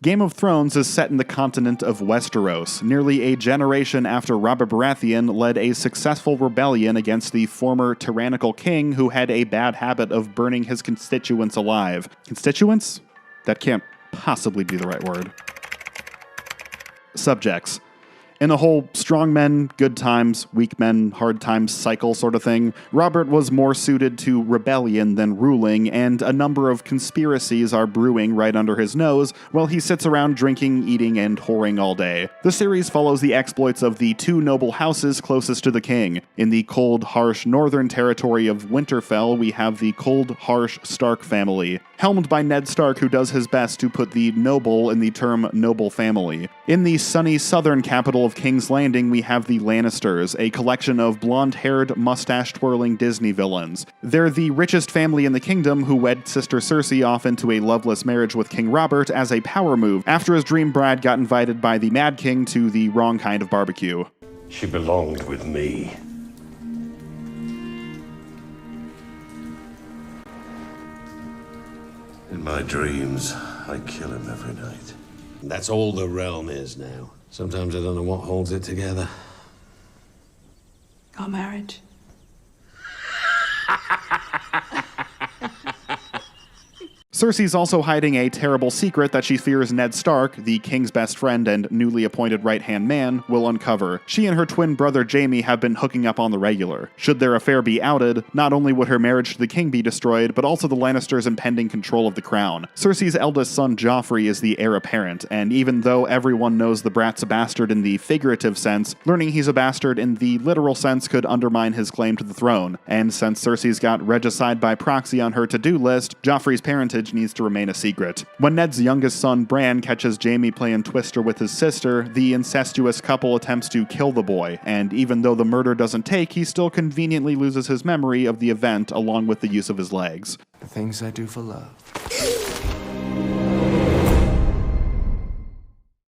Game of Thrones is set in the continent of Westeros, nearly a generation after Robert Baratheon led a successful rebellion against the former tyrannical king who had a bad habit of burning his constituents alive. Constituents? That can't possibly be the right word. Subjects. In the whole strong men, good times, weak men, hard times cycle sort of thing, Robert was more suited to rebellion than ruling, and a number of conspiracies are brewing right under his nose while he sits around drinking, eating, and whoring all day. The series follows the exploits of the two noble houses closest to the king. In the cold, harsh northern territory of Winterfell, we have the cold, harsh Stark family, helmed by Ned Stark, who does his best to put the noble in the term noble family. In the sunny southern capital of King's Landing, we have the Lannisters, a collection of blonde-haired, mustache-twirling Disney villains. They're the richest family in the kingdom who wed sister Cersei off into a loveless marriage with King Robert as a power move after his dream bride got invited by the Mad King to the wrong kind of barbecue. She belonged with me. In my dreams, I kill him every night. That's all the realm is now. Sometimes I don't know what holds it together. Our marriage. Cersei's also hiding a terrible secret that she fears Ned Stark, the king's best friend and newly appointed right-hand man, will uncover. She and her twin brother Jaime have been hooking up on the regular. Should their affair be outed, not only would her marriage to the king be destroyed, but also the Lannisters' impending control of the crown. Cersei's eldest son Joffrey is the heir apparent, and even though everyone knows the brat's a bastard in the figurative sense, learning he's a bastard in the literal sense could undermine his claim to the throne. And since Cersei's got regicide by proxy on her to-do list, Joffrey's parentage needs to remain a secret. When Ned's youngest son, Bran, catches Jaime playing Twister with his sister, the incestuous couple attempts to kill the boy, and even though the murder doesn't take, he still conveniently loses his memory of the event along with the use of his legs. The things I do for love.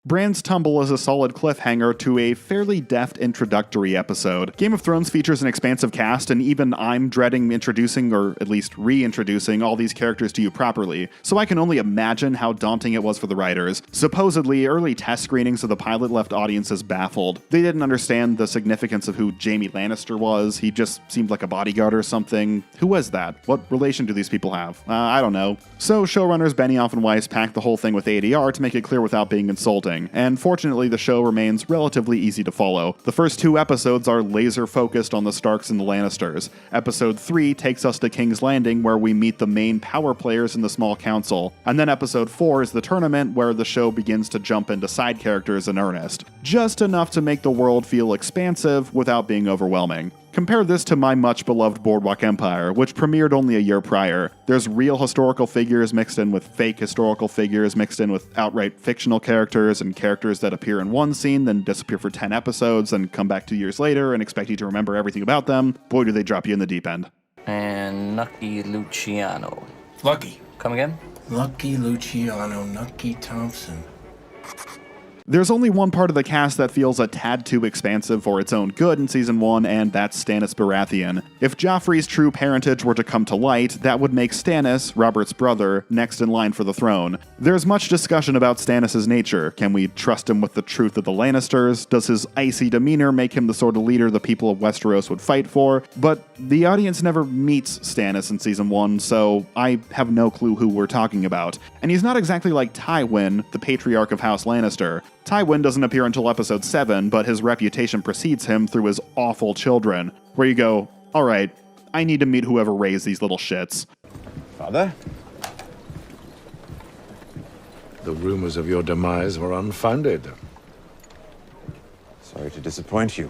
Bran's tumble is a solid cliffhanger to a fairly deft introductory episode. Game of Thrones features an expansive cast, and even I'm dreading introducing, or at least reintroducing, all these characters to you properly, so I can only imagine how daunting it was for the writers. Supposedly, early test screenings of the pilot left audiences baffled. They didn't understand the significance of who Jaime Lannister was. He just seemed like a bodyguard or something. Who was that? What relation do these people have? I don't know. So showrunners Benioff and Weiss packed the whole thing with ADR to make it clear without being insulting. And fortunately, the show remains relatively easy to follow. The first two episodes are laser-focused on the Starks and the Lannisters. Episode 3 takes us to King's Landing, where we meet the main power players in the small council. And then episode 4 is the tournament, where the show begins to jump into side characters in earnest. Just enough to make the world feel expansive without being overwhelming. Compare this to my much-beloved Boardwalk Empire, which premiered only a year prior. There's real historical figures mixed in with fake historical figures, mixed in with outright fictional characters, and characters that appear in one scene, then disappear for 10 episodes, and come back 2 years later and expect you to remember everything about them. Boy, do they drop you in the deep end. And Nucky Luciano. Lucky. Come again? Lucky Luciano, Nucky Thompson. There's only one part of the cast that feels a tad too expansive for its own good in Season 1, and that's Stannis Baratheon. If Joffrey's true parentage were to come to light, that would make Stannis, Robert's brother, next in line for the throne. There's much discussion about Stannis' nature. Can we trust him with the truth of the Lannisters? Does his icy demeanor make him the sort of leader the people of Westeros would fight for? But the audience never meets Stannis in Season 1, so I have no clue who we're talking about. And he's not exactly like Tywin, the patriarch of House Lannister. Tywin doesn't appear until episode 7, but his reputation precedes him through his awful children, where you go, alright, I need to meet whoever raised these little shits. Father? The rumors of your demise were unfounded. Sorry to disappoint you.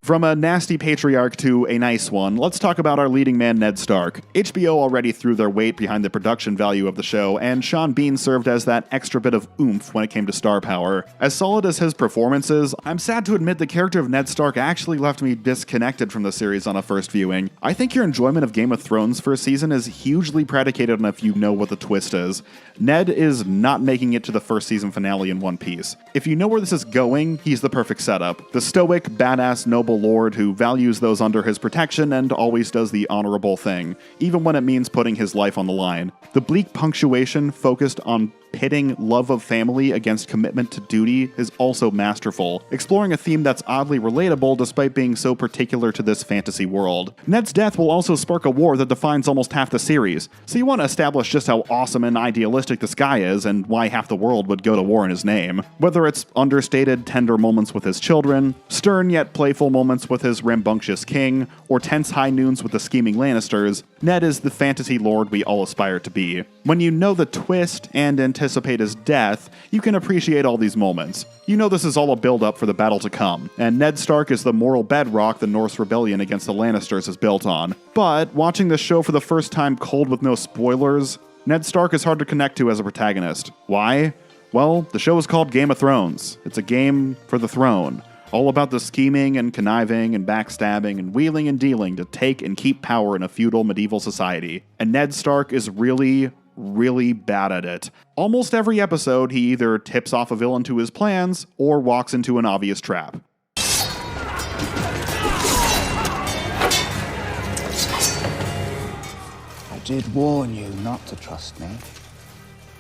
From a nasty patriarch to a nice one, let's talk about our leading man Ned Stark. HBO already threw their weight behind the production value of the show, and Sean Bean served as that extra bit of oomph when it came to star power. As solid as his performance is, I'm sad to admit the character of Ned Stark actually left me disconnected from the series on a first viewing. I think your enjoyment of Game of Thrones for a season is hugely predicated on if you know what the twist is. Ned is not making it to the first season finale in one piece. If you know where this is going, he's the perfect setup. The stoic, badass, noble lord who values those under his protection and always does the honorable thing, even when it means putting his life on the line. The bleak punctuation focused on pitting love of family against commitment to duty is also masterful, exploring a theme that's oddly relatable despite being so particular to this fantasy world. Ned's death will also spark a war that defines almost half the series, so you want to establish just how awesome and idealistic this guy is and why half the world would go to war in his name. Whether it's understated, tender moments with his children, stern yet playful moments with his rambunctious king, or tense high noons with the scheming Lannisters, Ned is the fantasy lord we all aspire to be. When you know the twist and anticipate his death, you can appreciate all these moments. You know this is all a build-up for the battle to come, and Ned Stark is the moral bedrock the Norse rebellion against the Lannisters is built on. But, watching this show for the first time cold with no spoilers, Ned Stark is hard to connect to as a protagonist. Why? Well, the show is called Game of Thrones. It's a game for the throne. All about the scheming and conniving and backstabbing and wheeling and dealing to take and keep power in a feudal medieval society. And Ned Stark is really bad at it. Almost every episode, he either tips off a villain to his plans or walks into an obvious trap. I did warn you not to trust me.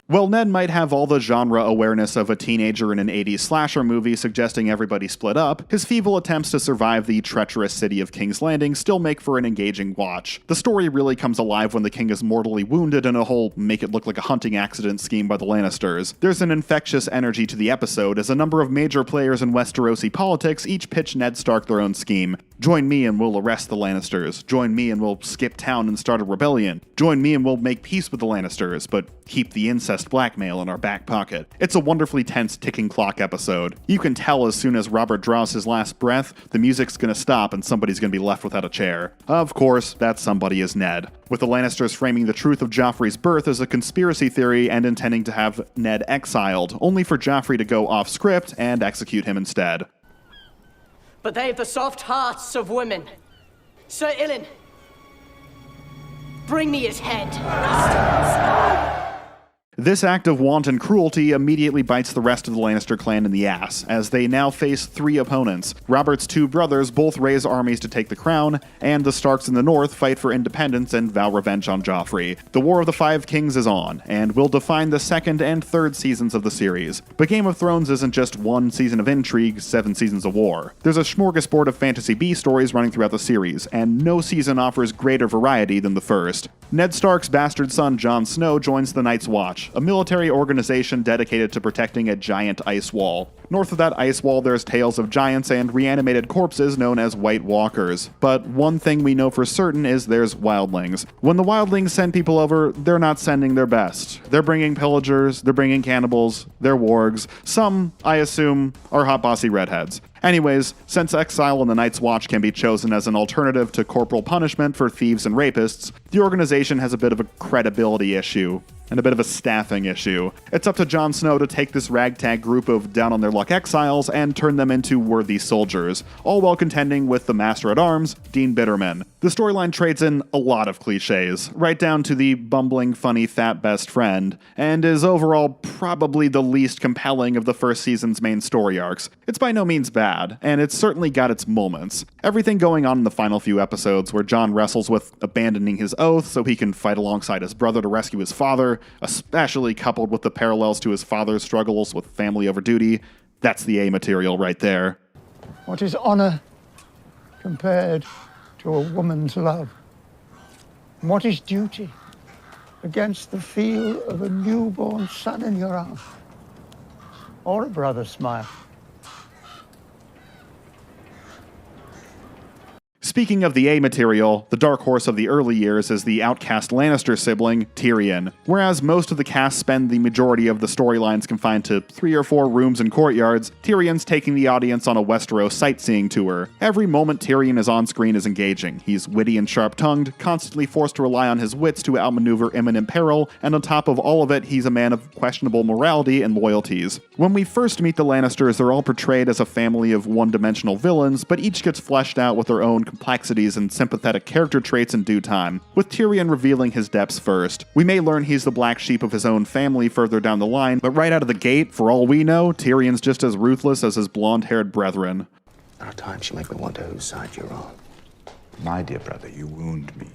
While Ned might have all the genre awareness of a teenager in an 80s slasher movie suggesting everybody split up, his feeble attempts to survive the treacherous city of King's Landing still make for an engaging watch. The story really comes alive when the king is mortally wounded in a whole make-it-look-like-a-hunting accident scheme by the Lannisters. There's an infectious energy to the episode as a number of major players in Westerosi politics each pitch Ned Stark their own scheme. Join me and we'll arrest the Lannisters. Join me and we'll skip town and start a rebellion. Join me and we'll make peace with the Lannisters, but keep the incest blackmail in our back pocket. It's a wonderfully tense ticking clock episode. You can tell as soon as Robert draws his last breath, the music's gonna stop and somebody's gonna be left without a chair. Of course, that somebody is Ned, with the Lannisters framing the truth of Joffrey's birth as a conspiracy theory and intending to have Ned exiled, only for Joffrey to go off script and execute him instead. But they have the soft hearts of women. Sir Iain, bring me his head. This act of wanton cruelty immediately bites the rest of the Lannister clan in the ass, as they now face three opponents. Robert's two brothers both raise armies to take the crown, and the Starks in the north fight for independence and vow revenge on Joffrey. The War of the Five Kings is on, and will define the second and third seasons of the series. But Game of Thrones isn't just one season of intrigue, 7 seasons of war. There's a smorgasbord of fantasy B stories running throughout the series, and no season offers greater variety than the first. Ned Stark's bastard son Jon Snow joins the Night's Watch, a military organization dedicated to protecting a giant ice wall. North of that ice wall, there's tales of giants and reanimated corpses known as White Walkers. But one thing we know for certain is there's wildlings. When the wildlings send people over, they're not sending their best. They're bringing pillagers, they're bringing cannibals, they're wargs. Some, I assume, are hot bossy redheads. Anyways, since exile in the Night's Watch can be chosen as an alternative to corporal punishment for thieves and rapists, the organization has a bit of a credibility issue, and a bit of a staffing issue. It's up to Jon Snow to take this ragtag group of down-on-their-luck exiles and turn them into worthy soldiers, all while contending with the Master-at-Arms, Dean Bitterman. The storyline trades in a lot of cliches, right down to the bumbling, funny, fat best friend, and is overall probably the least compelling of the first season's main story arcs. It's by no means bad, and it's certainly got its moments. Everything going on in the final few episodes, where Jon wrestles with abandoning his oath so he can fight alongside his brother to rescue his father, especially coupled with the parallels to his father's struggles with family over duty, that's the A material right there. What is honor compared to a woman's love? And what is duty against the feel of a newborn son in your arms? Or a brother's smile? Speaking of the A material, the dark horse of the early years is the outcast Lannister sibling, Tyrion. Whereas most of the cast spend the majority of the storylines confined to 3 or 4 rooms and courtyards, Tyrion's taking the audience on a Westeros sightseeing tour. Every moment Tyrion is on screen is engaging. He's witty and sharp-tongued, constantly forced to rely on his wits to outmaneuver imminent peril, and on top of all of it, he's a man of questionable morality and loyalties. When we first meet the Lannisters, they're all portrayed as a family of one-dimensional villains, but each gets fleshed out with their own complexities and sympathetic character traits in due time, with Tyrion revealing his depths first. We may learn he's the black sheep of his own family further down the line, but right out of the gate, for all we know, Tyrion's just as ruthless as his blonde-haired brethren. There are times you make me wonder whose side you're on. My dear brother, you wound me.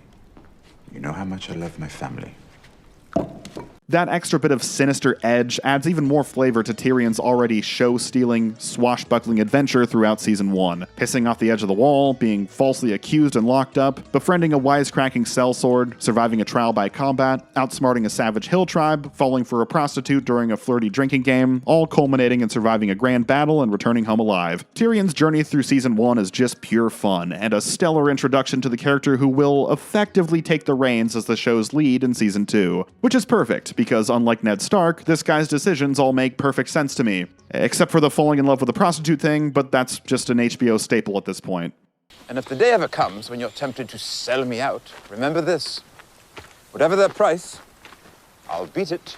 You know how much I love my family. That extra bit of sinister edge adds even more flavor to Tyrion's already show-stealing, swashbuckling adventure throughout Season 1. Pissing off the edge of the wall, being falsely accused and locked up, befriending a wisecracking sellsword, surviving a trial by combat, outsmarting a savage hill tribe, falling for a prostitute during a flirty drinking game, all culminating in surviving a grand battle and returning home alive. Tyrion's journey through Season 1 is just pure fun, and a stellar introduction to the character who will effectively take the reins as the show's lead in Season 2. Which is perfect, because unlike Ned Stark, this guy's decisions all make perfect sense to me. Except for the falling in love with a prostitute thing, but that's just an HBO staple at this point. And if the day ever comes when you're tempted to sell me out, remember this. Whatever their price, I'll beat it.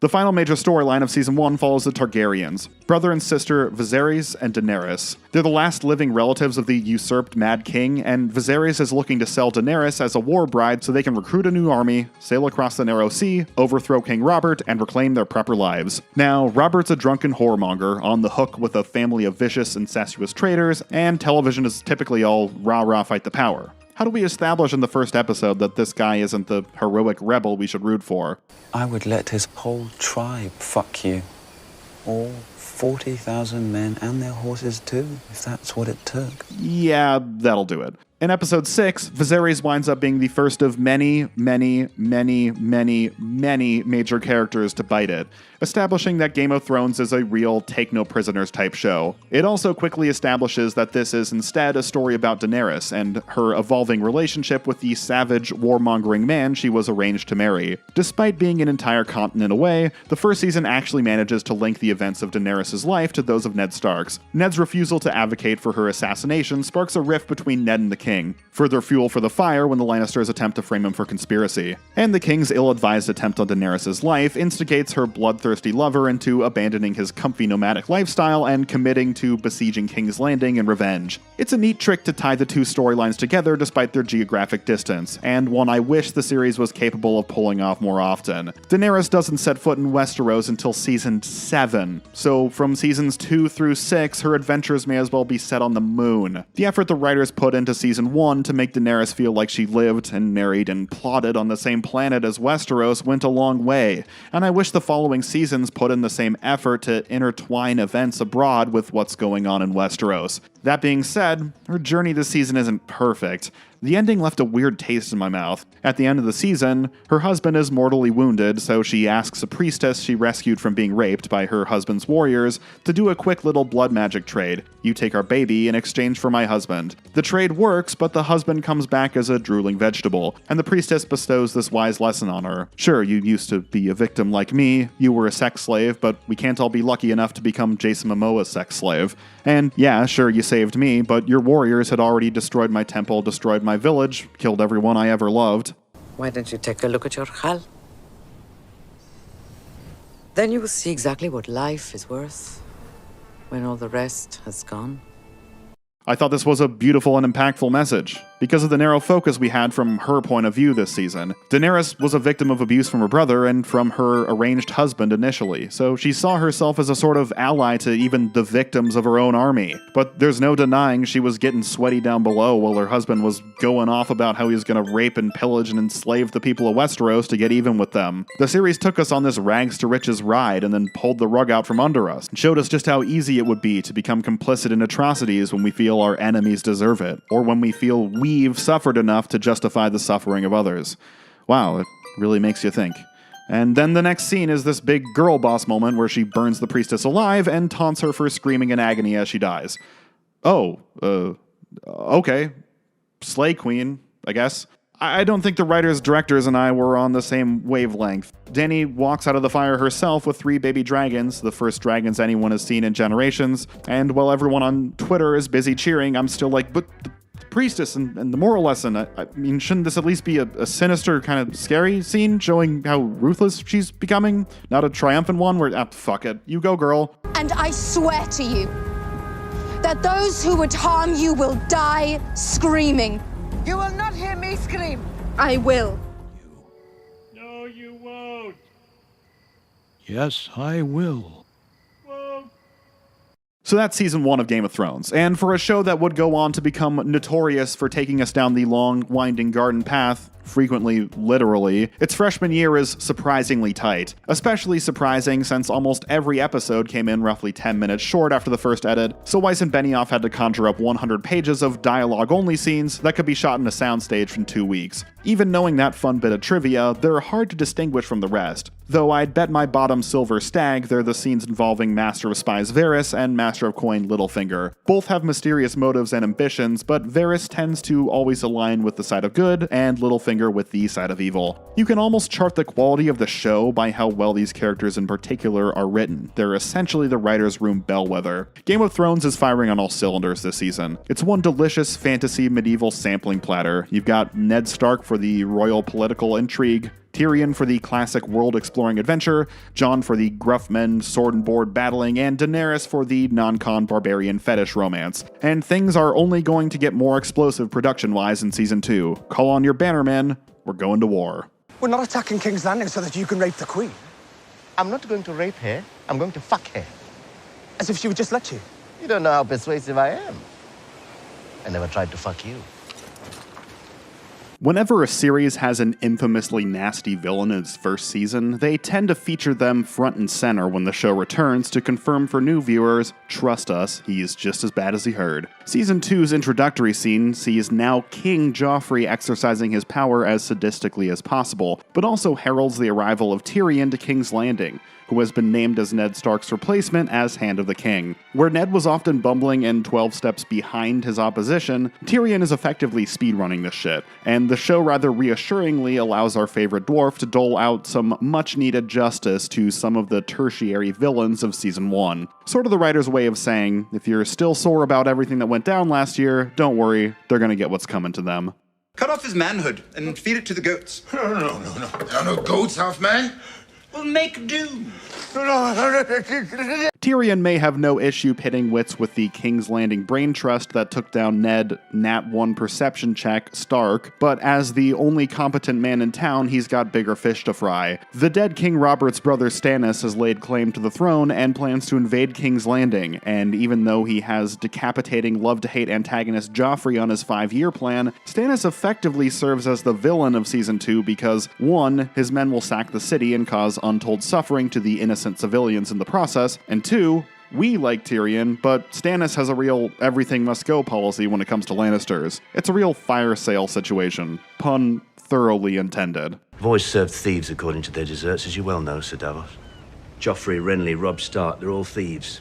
The final major storyline of Season 1 follows the Targaryens, brother and sister Viserys and Daenerys. They're the last living relatives of the usurped Mad King, and Viserys is looking to sell Daenerys as a war bride so they can recruit a new army, sail across the Narrow Sea, overthrow King Robert, and reclaim their proper lives. Now, Robert's a drunken whoremonger, on the hook with a family of vicious, incestuous traitors, and television is typically all rah-rah fight the power. How do we establish in the first episode that this guy isn't the heroic rebel we should root for? I would let his whole tribe fuck you. All 40,000 men and their horses too, if that's what it took. Yeah, that'll do it. In episode 6, Viserys winds up being the first of many major characters to bite it, establishing that Game of Thrones is a real take-no-prisoners type show. It also quickly establishes that this is instead a story about Daenerys and her evolving relationship with the savage, warmongering man she was arranged to marry. Despite being an entire continent away, the first season actually manages to link the events of Daenerys' life to those of Ned Stark's. Ned's refusal to advocate for her assassination sparks a rift between Ned and the King, further fuel for the fire when the Lannisters attempt to frame him for conspiracy. And the King's ill-advised attempt on Daenerys' life instigates her bloodthirsty lover into abandoning his comfy nomadic lifestyle and committing to besieging King's Landing in revenge. It's a neat trick to tie the two storylines together despite their geographic distance, and one I wish the series was capable of pulling off more often. Daenerys doesn't set foot in Westeros until Season 7, so from Seasons 2 through 6, her adventures may as well be set on the moon. The effort the writers put into Season 1 to make Daenerys feel like she lived and married and plotted on the same planet as Westeros went a long way, and I wish the following seasons put in the same effort to intertwine events abroad with what's going on in Westeros. That being said, her journey this season isn't perfect. The ending left a weird taste in my mouth. At the end of the season, her husband is mortally wounded, so she asks a priestess she rescued from being raped by her husband's warriors to do a quick little blood magic trade. You take our baby in exchange for my husband. The trade works, but the husband comes back as a drooling vegetable, and the priestess bestows this wise lesson on her. Sure, you used to be a victim like me, you were a sex slave, but we can't all be lucky enough to become Jason Momoa's sex slave. And yeah, sure, you saved me, but your warriors had already destroyed my temple, destroyed my village, killed everyone I ever loved. Why don't you take a look at your Hal? Then you will see exactly what life is worth when all the rest has gone. I thought this was a beautiful and impactful message, because of the narrow focus we had from her point of view this season. Daenerys was a victim of abuse from her brother and from her arranged husband initially, so she saw herself as a sort of ally to even the victims of her own army. But there's no denying she was getting sweaty down below while her husband was going off about how he was going to rape and pillage and enslave the people of Westeros to get even with them. The series took us on this rags to riches ride and then pulled the rug out from under us, and showed us just how easy it would be to become complicit in atrocities when we feel our enemies deserve it, or when we feel we've suffered enough to justify the suffering of others. Wow, it really makes you think. And then the next scene is this big girl boss moment where she burns the priestess alive and taunts her for screaming in agony as she dies. Oh, okay. Slay Queen, I guess. I don't think the writers, directors, and I were on the same wavelength. Dany walks out of the fire herself with 3 baby dragons, the first dragons anyone has seen in generations, and while everyone on Twitter is busy cheering, I'm still like, but the priestess and the moral lesson, I mean, shouldn't this at least be a sinister, kind of scary scene showing how ruthless she's becoming? Not a triumphant one where, fuck it, you go girl. And I swear to you that those who would harm you will die screaming. You will not hear me scream. I will. No, you won't. Yes, I will. So that's Season 1 of Game of Thrones, and for a show that would go on to become notorious for taking us down the long, winding garden path frequently literally, its freshman year is surprisingly tight. Especially surprising since almost every episode came in roughly 10 minutes short after the first edit, so Weiss and Benioff had to conjure up 100 pages of dialogue-only scenes that could be shot in a soundstage in 2 weeks. Even knowing that fun bit of trivia, they're hard to distinguish from the rest. Though I'd bet my bottom silver stag they're the scenes involving Master of Spies Varys and Master of Coin Littlefinger. Both have mysterious motives and ambitions, but Varys tends to always align with the side of good, and Littlefinger with the side of evil. You can almost chart the quality of the show by how well these characters in particular are written. They're essentially the writer's room bellwether. Game of Thrones is firing on all cylinders this season. It's one delicious fantasy medieval sampling platter. You've got Ned Stark for the royal political intrigue, Tyrion for the classic world-exploring adventure, Jon for the gruff men sword and board battling, and Daenerys for the non-con barbarian fetish romance. And things are only going to get more explosive production-wise in Season 2. Call on your bannermen, we're going to war. We're not attacking King's Landing so that you can rape the Queen. I'm not going to rape her, I'm going to fuck her. As if she would just let you. You don't know how persuasive I am. I never tried to fuck you. Whenever a series has an infamously nasty villain in its first season, they tend to feature them front and center when the show returns to confirm for new viewers, trust us, he's just as bad as he heard. Season 2's introductory scene sees now King Joffrey exercising his power as sadistically as possible, but also heralds the arrival of Tyrion to King's Landing, who has been named as Ned Stark's replacement as Hand of the King. Where Ned was often bumbling and 12 steps behind his opposition, Tyrion is effectively speedrunning this shit, and the show rather reassuringly allows our favorite dwarf to dole out some much-needed justice to some of the tertiary villains of Season 1. Sort of the writer's way of saying, if you're still sore about everything that went down last year, don't worry, they're gonna get what's coming to them. Cut off his manhood and feed it to the goats. No. There are no goats, half-man. We'll make do. Tyrion may have no issue pitting wits with the King's Landing brain trust that took down Ned Nat 1 perception check Stark, but as the only competent man in town, he's got bigger fish to fry. The dead King Robert's brother Stannis has laid claim to the throne and plans to invade King's Landing, and even though he has decapitating love-to-hate antagonist Joffrey on his 5-year plan, Stannis effectively serves as the villain of Season 2 because 1. His men will sack the city and cause untold suffering to the innocent civilians in the process, and 2. We like Tyrion, but Stannis has a real everything must go policy when it comes to Lannisters. It's a real fire sale situation. Pun thoroughly intended. I've always served thieves according to their deserts, as you well know, Sir Davos. Joffrey, Renly, Robb Stark, they're all thieves.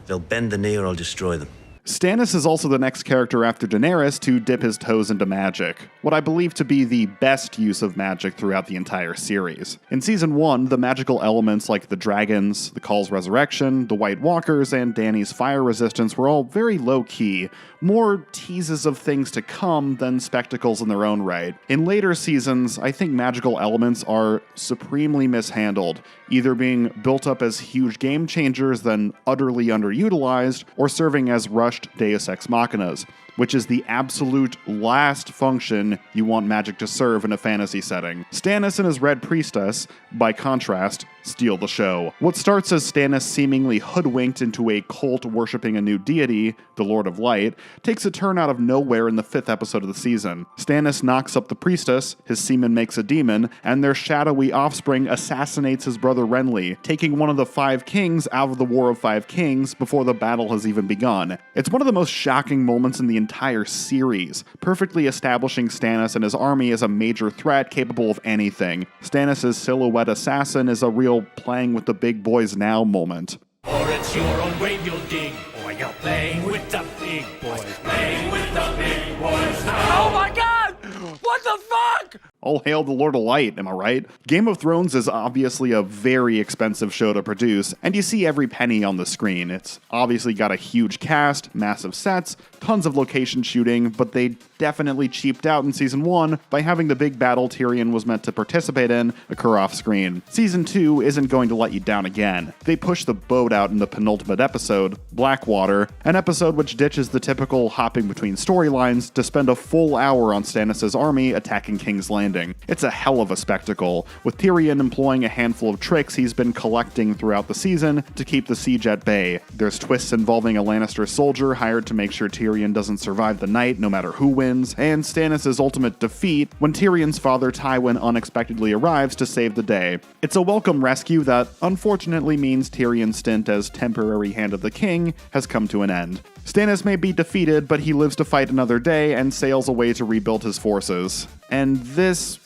They'll bend the knee or I'll destroy them. Stannis is also the next character after Daenerys to dip his toes into magic, what I believe to be the best use of magic throughout the entire series. In Season 1, the magical elements like the dragons, the Khaal's resurrection, the White Walkers, and Dany's fire resistance were all very low-key, more teases of things to come than spectacles in their own right. In later seasons, I think magical elements are supremely mishandled, either being built up as huge game changers then utterly underutilized, or serving as rushed Deus Ex Machinas, which is the absolute last function you want magic to serve in a fantasy setting. Stannis and his Red Priestess, by contrast, steal the show. What starts as Stannis seemingly hoodwinked into a cult worshipping a new deity, the Lord of Light, takes a turn out of nowhere in the 5th episode of the season. Stannis knocks up the priestess, his semen makes a demon, and their shadowy offspring assassinates his brother Renly, taking one of the 5 kings out of the War of 5 Kings before the battle has even begun. It's one of the most shocking moments in the entire series, perfectly establishing Stannis and his army as a major threat capable of anything. Stannis' silhouette assassin is a real playing with the big boys now moment. Or it's your own grave you'll dig, or you're playing with the big boys. Playing with the big boys now. Oh my god! What the fuck? All hail the Lord of Light, am I right? Game of Thrones is obviously a very expensive show to produce, and you see every penny on the screen. It's obviously got a huge cast, massive sets, tons of location shooting, but they definitely cheaped out in Season 1 by having the big battle Tyrion was meant to participate in occur off screen. Season 2 isn't going to let you down again. They push the boat out in the penultimate episode, Blackwater, an episode which ditches the typical hopping between storylines to spend a full hour on Stannis' army attacking King's Landing. It's a hell of a spectacle, with Tyrion employing a handful of tricks he's been collecting throughout the season to keep the siege at bay. There's twists involving a Lannister soldier hired to make sure Tyrion doesn't survive the night no matter who wins. wins, and Stannis' ultimate defeat when Tyrion's father Tywin unexpectedly arrives to save the day. It's a welcome rescue that unfortunately means Tyrion's stint as temporary Hand of the King has come to an end. Stannis may be defeated, but he lives to fight another day and sails away to rebuild his forces. And this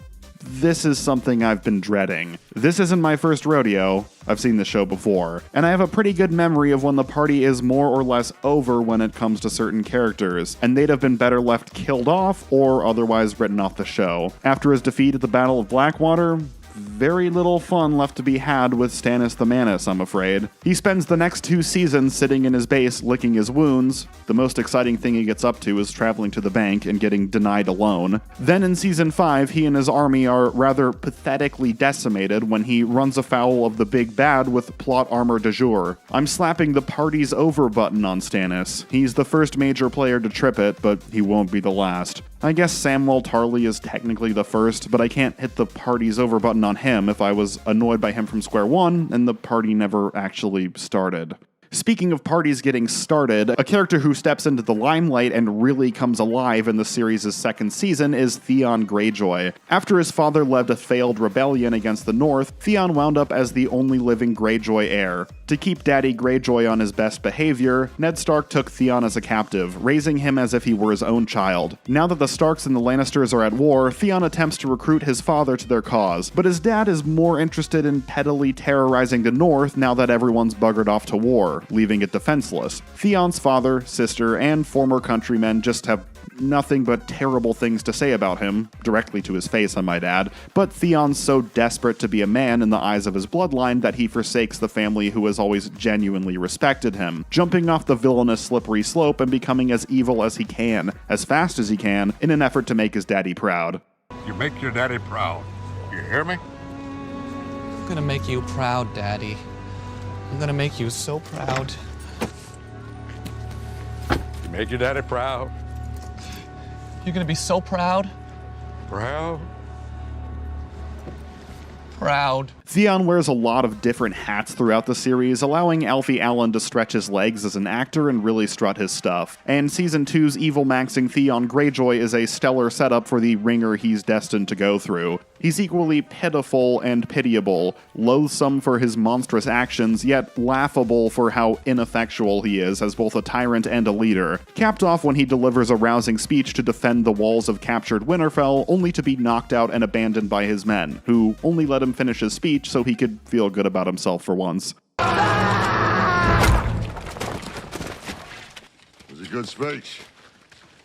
is something I've been dreading. This isn't my first rodeo. I've seen this show before, and I have a pretty good memory of when the party is more or less over when it comes to certain characters, and they'd have been better left killed off or otherwise written off the show. After his defeat at the Battle of Blackwater, very little fun left to be had with Stannis the Manus, I'm afraid. He spends the next 2 seasons sitting in his base licking his wounds. The most exciting thing he gets up to is traveling to the bank and getting denied a loan. Then in season 5, he and his army are rather pathetically decimated when he runs afoul of the big bad with plot armor de jour. I'm slapping the party's over button on Stannis. He's the first major player to trip it, but he won't be the last. I guess Samwell Tarly is technically the first, but I can't hit the party's over button on him if I was annoyed by him from square one and the party never actually started. Speaking of parties getting started, a character who steps into the limelight and really comes alive in the series' second season is Theon Greyjoy. After his father led a failed rebellion against the North, Theon wound up as the only living Greyjoy heir. To keep Daddy Greyjoy on his best behavior, Ned Stark took Theon as a captive, raising him as if he were his own child. Now that the Starks and the Lannisters are at war, Theon attempts to recruit his father to their cause, but his dad is more interested in pettily terrorizing the North now that everyone's buggered off to war, leaving it defenseless. Theon's father, sister, and former countrymen just have nothing but terrible things to say about him, directly to his face I might add, but Theon's so desperate to be a man in the eyes of his bloodline that he forsakes the family who has always genuinely respected him, jumping off the villainous slippery slope and becoming as evil as he can, as fast as he can, in an effort to make his daddy proud. You make your daddy proud. You hear me? I'm gonna make you proud, Daddy. I'm gonna make you so proud. You make your daddy proud. You're gonna be so proud. Proud? Proud. Theon wears a lot of different hats throughout the series, allowing Alfie Allen to stretch his legs as an actor and really strut his stuff. And Season 2's evil-maxing Theon Greyjoy is a stellar setup for the ringer he's destined to go through. He's equally pitiful and pitiable, loathsome for his monstrous actions, yet laughable for how ineffectual he is as both a tyrant and a leader, capped off when he delivers a rousing speech to defend the walls of captured Winterfell, only to be knocked out and abandoned by his men, who only let him finish his speech so he could feel good about himself for once. It was a good speech.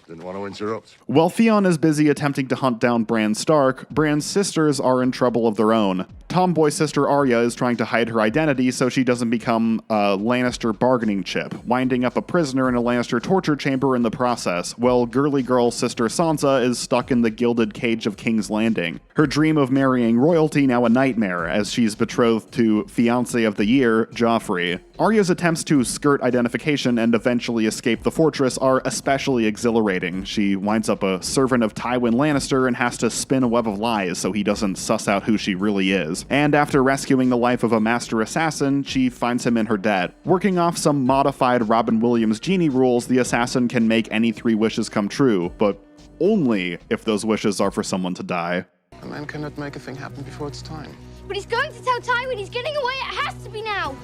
Didn't want to interrupt. While Theon is busy attempting to hunt down Bran Stark, Bran's sisters are in trouble of their own. Tomboy sister Arya is trying to hide her identity so she doesn't become a Lannister bargaining chip, winding up a prisoner in a Lannister torture chamber in the process, while girly girl sister Sansa is stuck in the gilded cage of King's Landing. Her dream of marrying royalty now a nightmare, as she's betrothed to fiancé of the year, Joffrey. Arya's attempts to skirt identification and eventually escape the fortress are especially exhilarating. She winds up a servant of Tywin Lannister and has to spin a web of lies so he doesn't suss out who she really is. And after rescuing the life of a master assassin, she finds him in her debt. Working off some modified Robin Williams genie rules, the assassin can make any 3 wishes come true, but only if those wishes are for someone to die. A man cannot make a thing happen before it's time. But he's going to tell Tywin he's getting away. It has to be now.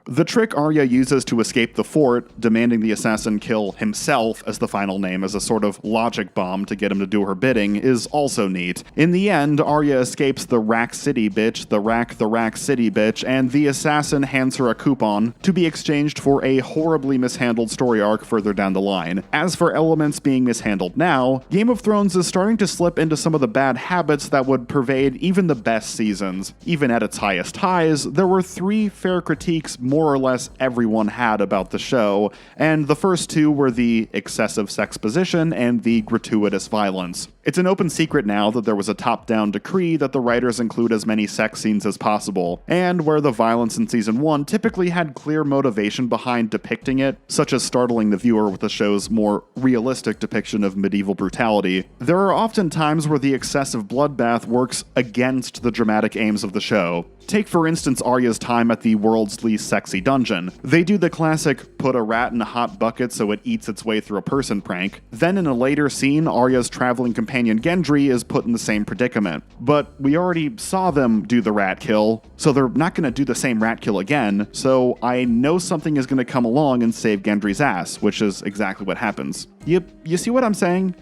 The trick Arya uses to escape the fort, demanding the assassin kill himself as the final name as a sort of logic bomb to get him to do her bidding, is also neat. In the end, Arya escapes the Rack City bitch, the Rack City bitch, and the assassin hands her a coupon to be exchanged for a horribly mishandled story arc further down the line. As for elements being mishandled now, Game of Thrones is starting to slip into some of the bad habits that would pervade even the best seasons. Even at its highest highs, there were 3 fair critiques more or less everyone had about the show, and the first 2 were the excessive sexposition and the gratuitous violence. It's an open secret now that there was a top-down decree that the writers include as many sex scenes as possible, and where the violence in Season 1 typically had clear motivation behind depicting it, such as startling the viewer with the show's more realistic depiction of medieval brutality, there are often times where the excessive bloodbath works against the dramatic aims of the show. Take, for instance, Arya's time at the world's least sexy boxy dungeon. They do the classic put a rat in a hot bucket so it eats its way through a person prank. Then in a later scene, Arya's traveling companion Gendry is put in the same predicament. But we already saw them do the rat kill, so they're not going to do the same rat kill again, so I know something is going to come along and save Gendry's ass, which is exactly what happens. You see what I'm saying?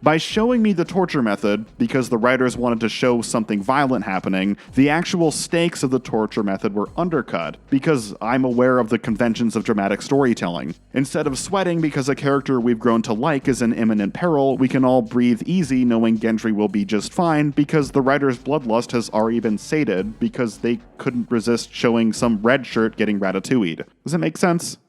By showing me the torture method, because the writers wanted to show something violent happening, the actual stakes of the torture method were undercut, because I'm aware of the conventions of dramatic storytelling. Instead of sweating because a character we've grown to like is in imminent peril, we can all breathe easy knowing Gendry will be just fine, because the writer's bloodlust has already been sated, because they couldn't resist showing some red shirt getting ratatouille'd. Does that make sense?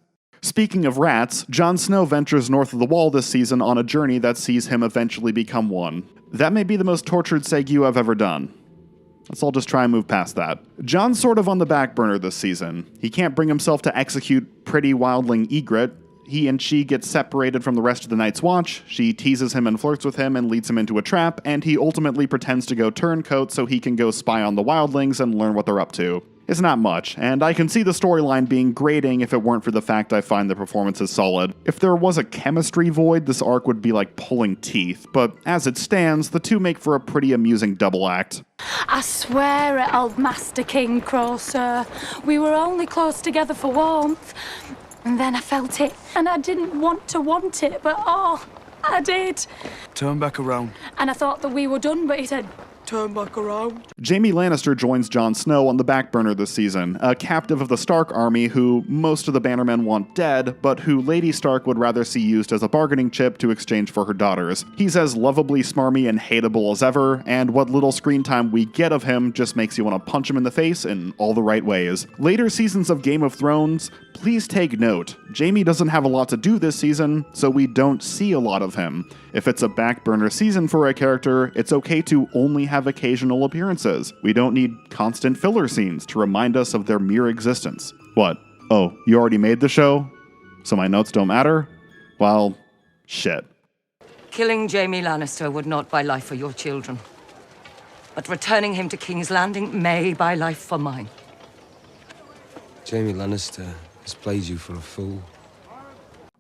Speaking of rats, Jon Snow ventures north of the Wall this season on a journey that sees him eventually become one. That may be the most tortured segue I've ever done. Let's all just try and move past that. Jon's sort of on the back burner this season. He can't bring himself to execute pretty wildling Ygritte. He and she get separated from the rest of the Night's Watch. She teases him and flirts with him and leads him into a trap, and he ultimately pretends to go turncoat so he can go spy on the wildlings and learn what they're up to. It's not much, and I can see the storyline being grating if it weren't for the fact I find the performances solid. If there was a chemistry void, this arc would be like pulling teeth, but as it stands, the two make for a pretty amusing double act. I swear it, old Master King Crow, sir. We were only close together for warmth, and then I felt it, and I didn't want it, but oh, I did. Turn back around. And I thought that we were done, but he said, turn back around. Jaime Lannister joins Jon Snow on the back burner this season, a captive of the Stark army who most of the Bannermen want dead, but who Lady Stark would rather see used as a bargaining chip to exchange for her daughters. He's as lovably smarmy and hateable as ever, and what little screen time we get of him just makes you want to punch him in the face in all the right ways. Later seasons of Game of Thrones, please take note. Jaime doesn't have a lot to do this season, so we don't see a lot of him. If it's a back burner season for a character, it's okay to only have occasional appearances. We don't need constant filler scenes to remind us of their mere existence. What? Oh, you already made the show? So my notes don't matter? Well, shit. Killing Jaime Lannister would not buy life for your children. But returning him to King's Landing may buy life for mine. Jaime Lannister has played you for a fool.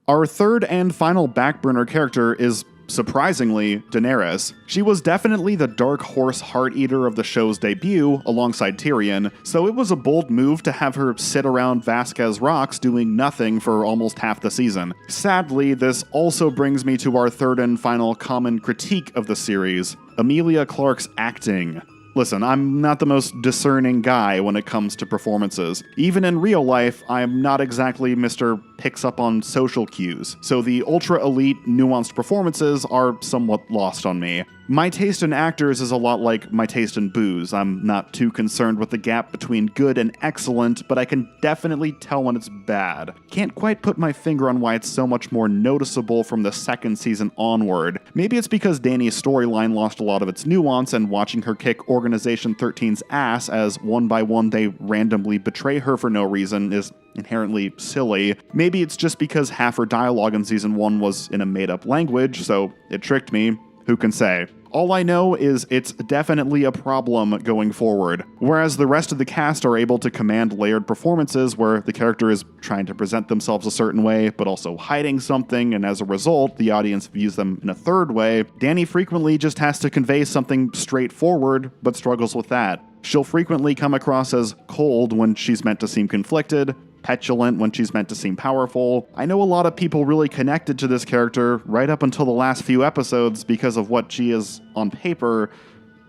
Our third and final backburner character is, surprisingly, Daenerys. She was definitely the dark horse heart-eater of the show's debut, alongside Tyrion, so it was a bold move to have her sit around Vasquez Rocks doing nothing for almost half the season. Sadly, this also brings me to our third and final common critique of the series, Emilia Clarke's acting. Listen, I'm not the most discerning guy when it comes to performances. Even in real life, I'm not exactly Mr. Picks up on social cues, so the ultra-elite, nuanced performances are somewhat lost on me. My taste in actors is a lot like my taste in booze. I'm not too concerned with the gap between good and excellent, but I can definitely tell when it's bad. Can't quite put my finger on why it's so much more noticeable from the second season onward. Maybe it's because Dany's storyline lost a lot of its nuance, and watching her kick Organization 13's ass as one by one they randomly betray her for no reason is inherently silly. Maybe it's just because half her dialogue in season 1 was in a made-up language, so it tricked me. Who can say? All I know is it's definitely a problem going forward. Whereas the rest of the cast are able to command layered performances where the character is trying to present themselves a certain way, but also hiding something, and as a result, the audience views them in a third way, Dany frequently just has to convey something straightforward, but struggles with that. She'll frequently come across as cold when she's meant to seem conflicted, petulant when she's meant to seem powerful. I know a lot of people really connected to this character right up until the last few episodes because of what she is on paper,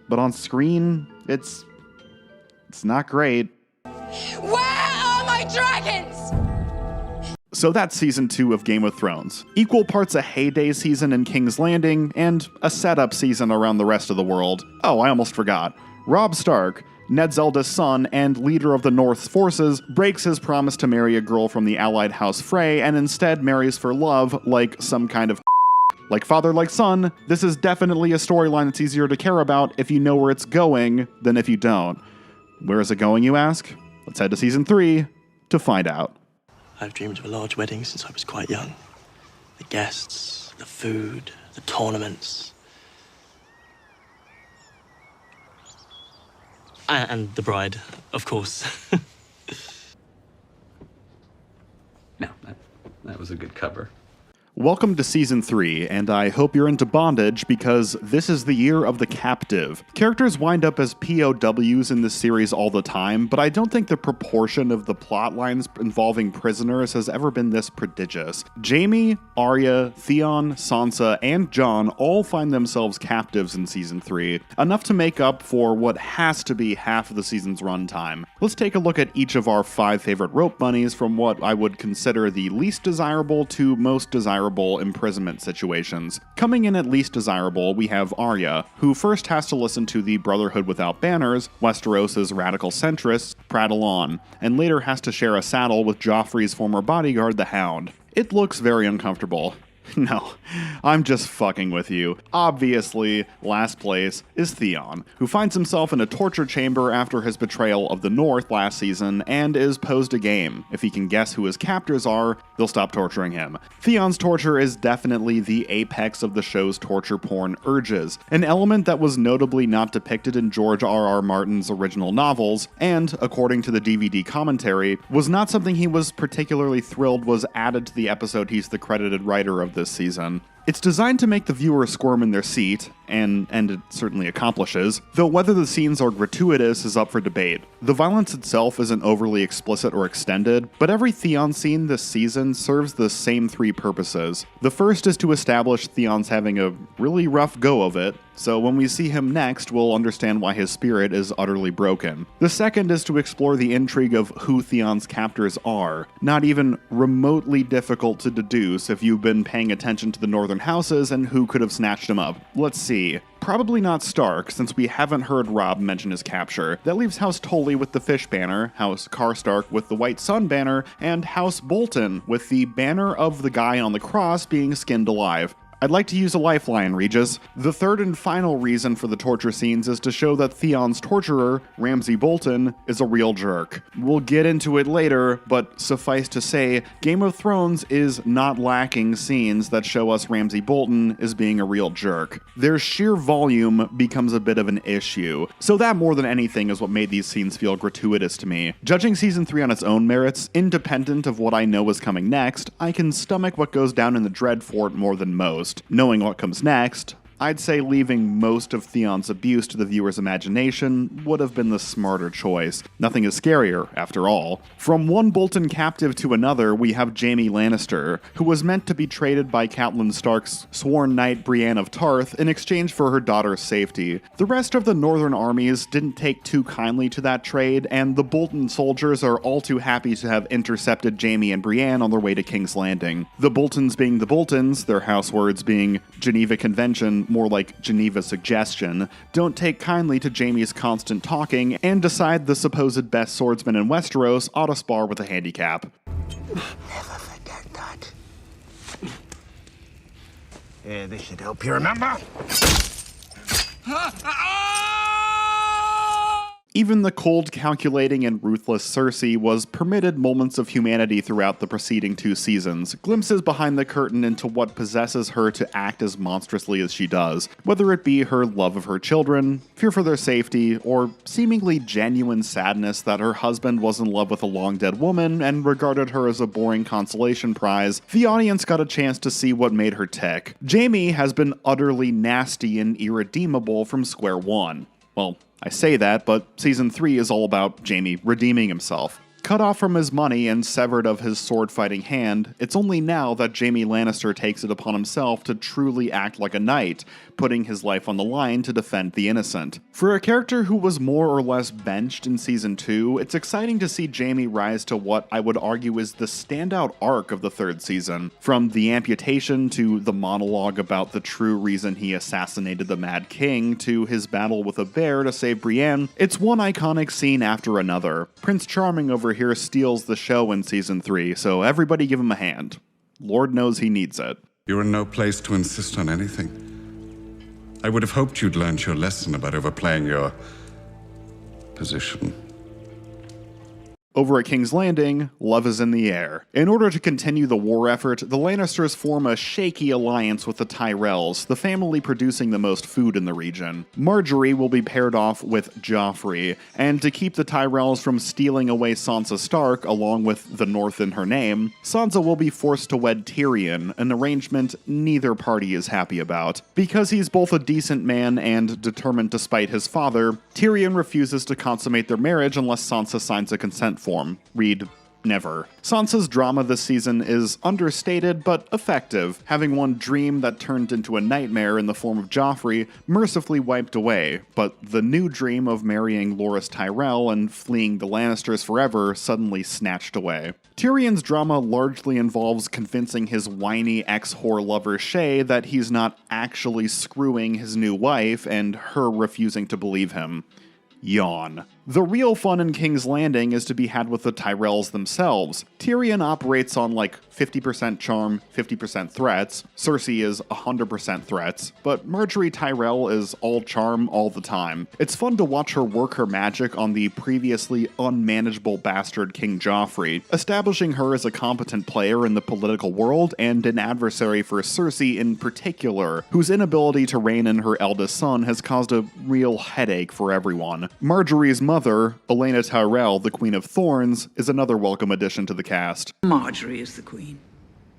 but on screen, it's not great. Where are my dragons? So that's season 2 of Game of Thrones. Equal parts a heyday season in King's Landing, and a setup season around the rest of the world. Oh, I almost forgot. Robb Stark, Ned's eldest son and leader of the North's forces, breaks his promise to marry a girl from the allied House Frey and instead marries for love like some kind of like father, like son. This is definitely a storyline that's easier to care about if you know where it's going than if you don't. Where is it going, you ask? Let's head to season 3 to find out. I've dreamed of a large wedding since I was quite young. The guests, the food, the tournaments. And the bride, of course. a good cover. Welcome to Season 3, and I hope you're into bondage because this is the year of the captive. Characters wind up as POWs in this series all the time, but I don't think the proportion of the plot lines involving prisoners has ever been this prodigious. Jaime, Arya, Theon, Sansa, and Jon all find themselves captives in Season 3, enough to make up for what has to be half of the season's runtime. Let's take a look at each of our 5 favorite rope bunnies from what I would consider the least desirable to most desirable imprisonment situations. Coming in at least desirable, we have Arya, who first has to listen to the Brotherhood Without Banners, Westeros' radical centrists, prattle on, and later has to share a saddle with Joffrey's former bodyguard, the Hound. It looks very uncomfortable. No, I'm just fucking with you. Obviously, last place is Theon, who finds himself in a torture chamber after his betrayal of the North last season and is posed a game. If he can guess who his captors are, they'll stop torturing him. Theon's torture is definitely the apex of the show's torture porn urges, an element that was notably not depicted in George R.R. Martin's original novels, and, according to the DVD commentary, was not something he was particularly thrilled was added to the episode he's the credited writer of this season. It's designed to make the viewer squirm in their seat, and it certainly accomplishes, though whether the scenes are gratuitous is up for debate. The violence itself isn't overly explicit or extended, but every Theon scene this season serves the same 3 purposes. The first is to establish Theon's having a really rough go of it, so when we see him next, we'll understand why his spirit is utterly broken. The second is to explore the intrigue of who Theon's captors are, not even remotely difficult to deduce if you've been paying attention to the Northern Houses and who could have snatched him up. Let's see. Probably not Stark, since we haven't heard Robb mention his capture. That leaves House Tully with the fish banner, House Karstark with the white sun banner, and House Bolton with the banner of the guy on the cross being skinned alive. I'd like to use a lifeline, Regis. The third and final reason for the torture scenes is to show that Theon's torturer, Ramsay Bolton, is a real jerk. We'll get into it later, but suffice to say, Game of Thrones is not lacking scenes that show us Ramsay Bolton is being a real jerk. Their sheer volume becomes a bit of an issue, so that more than anything is what made these scenes feel gratuitous to me. Judging Season 3 on its own merits, independent of what I know is coming next, I can stomach what goes down in the Dreadfort more than most. Knowing what comes next, I'd say leaving most of Theon's abuse to the viewer's imagination would have been the smarter choice. Nothing is scarier, after all. From one Bolton captive to another, we have Jaime Lannister, who was meant to be traded by Catelyn Stark's sworn knight Brienne of Tarth in exchange for her daughter's safety. The rest of the northern armies didn't take too kindly to that trade, and the Bolton soldiers are all too happy to have intercepted Jaime and Brienne on their way to King's Landing. The Boltons being the Boltons, their house words being Geneva Convention, more like Geneva Suggestion, don't take kindly to Jaime's constant talking and decide the supposed best swordsman in Westeros ought to spar with a handicap. Never forget that. Yeah, this should help you remember. Even the cold, calculating, and ruthless Cersei was permitted moments of humanity throughout the preceding 2 seasons, glimpses behind the curtain into what possesses her to act as monstrously as she does, whether it be her love of her children, fear for their safety, or seemingly genuine sadness that her husband was in love with a long-dead woman and regarded her as a boring consolation prize. The audience got a chance to see what made her tick. Jaime has been utterly nasty and irredeemable from square one. Well, I say that, but Season 3 is all about Jaime redeeming himself. Cut off from his money and severed of his sword-fighting hand, it's only now that Jaime Lannister takes it upon himself to truly act like a knight, putting his life on the line to defend the innocent. For a character who was more or less benched in Season 2, it's exciting to see Jaime rise to what I would argue is the standout arc of the 3rd season. From the amputation to the monologue about the true reason he assassinated the Mad King to his battle with a bear to save Brienne, it's one iconic scene after another. Prince Charming over here steals the show in Season 3, so everybody give him a hand. Lord knows he needs it. You're in no place to insist on anything. I would have hoped you'd learned your lesson about overplaying your position. Over at King's Landing, love is in the air. In order to continue the war effort, the Lannisters form a shaky alliance with the Tyrells, the family producing the most food in the region. Marjorie will be paired off with Joffrey, and to keep the Tyrells from stealing away Sansa Stark along with the North in her name, Sansa will be forced to wed Tyrion, an arrangement neither party is happy about. Because he's both a decent man and determined to spite his father, Tyrion refuses to consummate their marriage unless Sansa signs a consent form. Read, never. Sansa's drama this season is understated but effective, having one dream that turned into a nightmare in the form of Joffrey mercifully wiped away, but the new dream of marrying Loras Tyrell and fleeing the Lannisters forever suddenly snatched away. Tyrion's drama largely involves convincing his whiny ex-whore lover Shae that he's not actually screwing his new wife and her refusing to believe him. Yawn. The real fun in King's Landing is to be had with the Tyrells themselves. Tyrion operates on like 50% charm, 50% threats. Cersei is 100% threats, but Marjorie Tyrell is all charm all the time. It's fun to watch her work her magic on the previously unmanageable bastard King Joffrey, establishing her as a competent player in the political world and an adversary for Cersei in particular, whose inability to rein in her eldest son has caused a real headache for everyone. Marjorie's mother, Olenna Tyrell, the Queen of Thorns, is another welcome addition to the cast. Marjorie is the queen.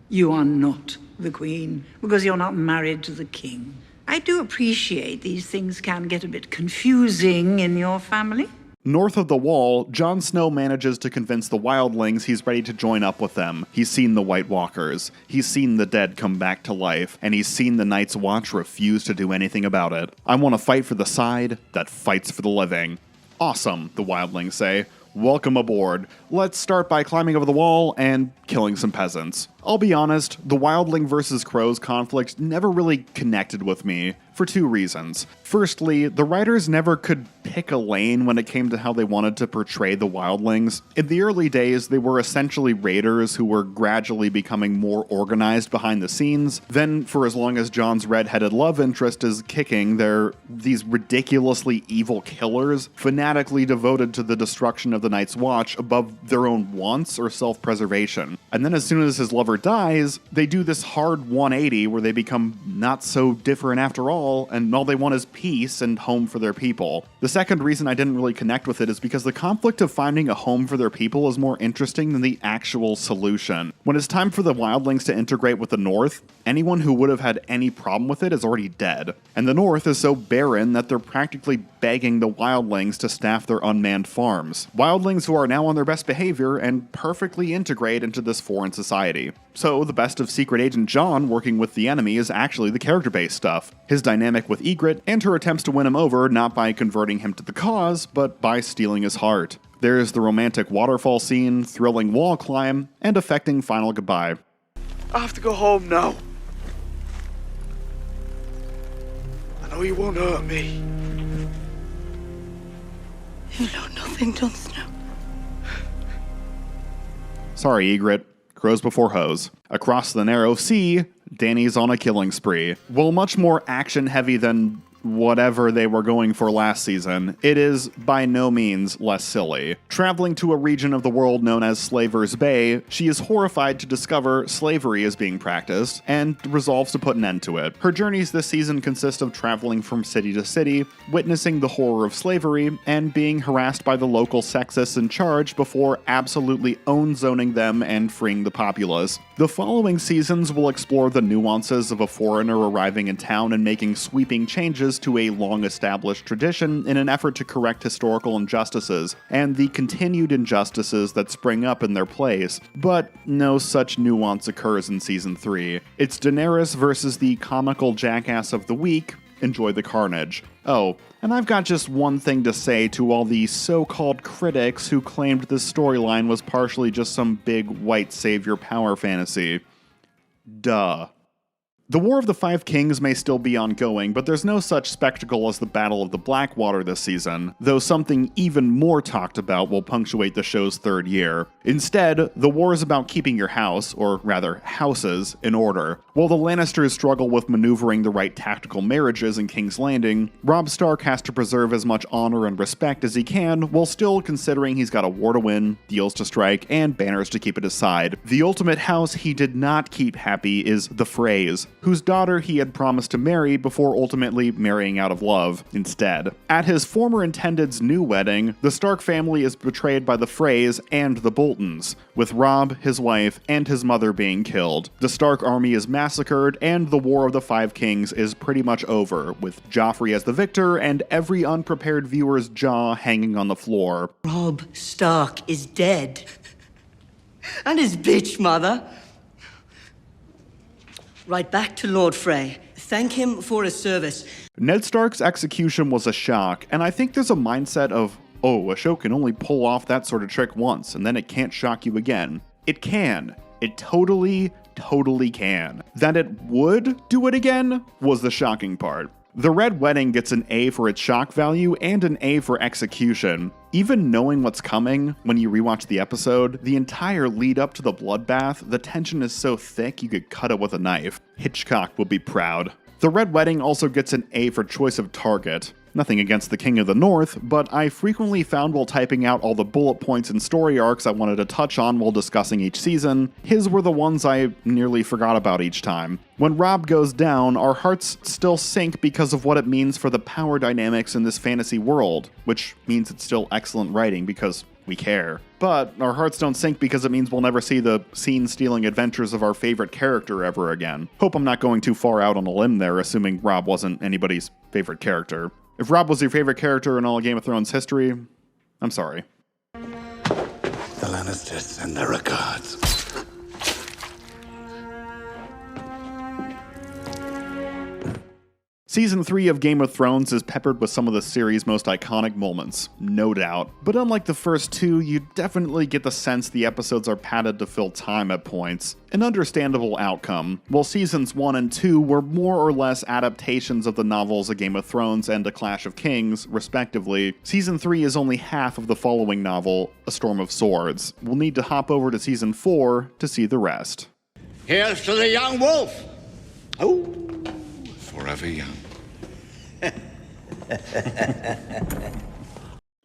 You are not the queen, because you're not married to the king. I do appreciate these things can get a bit confusing in your family. North of the Wall, Jon Snow manages to convince the wildlings he's ready to join up with them. He's seen the White Walkers, he's seen the dead come back to life, and he's seen the Night's Watch refuse to do anything about it. I want to fight for the side that fights for the living. Awesome, the wildlings say. Welcome aboard. Let's start by climbing over the wall and killing some peasants. I'll be honest, the wildling versus crows conflict never really connected with me, for two reasons. Firstly, the writers never could pick a lane when it came to how they wanted to portray the wildlings. In the early days, they were essentially raiders who were gradually becoming more organized behind the scenes. Then, for as long as Jon's red-headed love interest is kicking, they're these ridiculously evil killers, fanatically devoted to the destruction of the Night's Watch above their own wants or self-preservation. And then as soon as his lover dies, they do this hard 180 where they become not so different after all, and all they want is peace and home for their people. The second reason I didn't really connect with it is because the conflict of finding a home for their people is more interesting than the actual solution. When it's time for the wildlings to integrate with the North, anyone who would have had any problem with it is already dead. And the North is so barren that they're practically begging the wildlings to staff their unmanned farms. Wildlings who are now on their best behavior and perfectly integrate into this foreign society. So the best of Secret Agent Jon working with the enemy is actually the character-based stuff. His dynamic with Ygritte and her attempts to win him over not by converting him to the cause, but by stealing his heart. There's the romantic waterfall scene, thrilling wall climb, and affecting final goodbye. I have to go home now. I know you won't hurt me. You know nothing, Jon Snow. Sorry, Ygritte. Crows before hoes. Across the narrow sea, Dany's on a killing spree. While much more action-heavy than whatever they were going for last season, it is by no means less silly. Traveling to a region of the world known as Slaver's Bay, she is horrified to discover slavery is being practiced, and resolves to put an end to it. Her journeys this season consist of traveling from city to city, witnessing the horror of slavery, and being harassed by the local sexists in charge before absolutely own-zoning them and freeing the populace. The following seasons will explore the nuances of a foreigner arriving in town and making sweeping changes to a long-established tradition in an effort to correct historical injustices, and the continued injustices that spring up in their place, but no such nuance occurs in Season 3. It's Daenerys versus the comical jackass of the week. Enjoy the carnage. Oh, and I've got just one thing to say to all the so-called critics who claimed this storyline was partially just some big white savior power fantasy. Duh. The War of the Five Kings may still be ongoing, but there's no such spectacle as the Battle of the Blackwater this season, though something even more talked about will punctuate the show's third year. Instead, the war is about keeping your house, or rather houses, in order. While the Lannisters struggle with maneuvering the right tactical marriages in King's Landing, Robb Stark has to preserve as much honor and respect as he can, while still considering he's got a war to win, deals to strike, and banners to keep at his side. The ultimate house he did not keep happy is the Freys, whose daughter he had promised to marry before ultimately marrying out of love instead. At his former intended's new wedding, the Stark family is betrayed by the Freys and the Boltons, with Robb, his wife, and his mother being killed. The Stark army is massacred, and the War of the Five Kings is pretty much over, with Joffrey as the victor and every unprepared viewer's jaw hanging on the floor. Robb Stark is dead. And his bitch mother. Right back to Lord Frey. Thank him for his service. Ned Stark's execution was a shock, and I think there's a mindset of, oh, a show can only pull off that sort of trick once, and then it can't shock you again. It can. It totally can. That it would do it again was the shocking part. The Red Wedding gets an A for its shock value and an A for execution. Even knowing what's coming when you rewatch the episode, the entire lead up to the bloodbath, the tension is so thick you could cut it with a knife. Hitchcock will be proud. The Red Wedding also gets an A for choice of target. Nothing against the King of the North, but I frequently found while typing out all the bullet points and story arcs I wanted to touch on while discussing each season, his were the ones I nearly forgot about each time. When Robb goes down, our hearts still sink because of what it means for the power dynamics in this fantasy world, which means it's still excellent writing because we care. But our hearts don't sink because it means we'll never see the scene-stealing adventures of our favorite character ever again. Hope I'm not going too far out on a limb there, assuming Robb wasn't anybody's favorite character. If Robb was your favorite character in all Game of Thrones history, I'm sorry. The Lannisters send their regards. Season 3 of Game of Thrones is peppered with some of the series' most iconic moments, no doubt. But unlike the first two, you definitely get the sense the episodes are padded to fill time at points. An understandable outcome. While Seasons 1 and 2 were more or less adaptations of the novels A Game of Thrones and A Clash of Kings, respectively, Season 3 is only half of the following novel, A Storm of Swords. We'll need to hop over to Season 4 to see the rest. Here's to the young wolf! Oh! Forever young.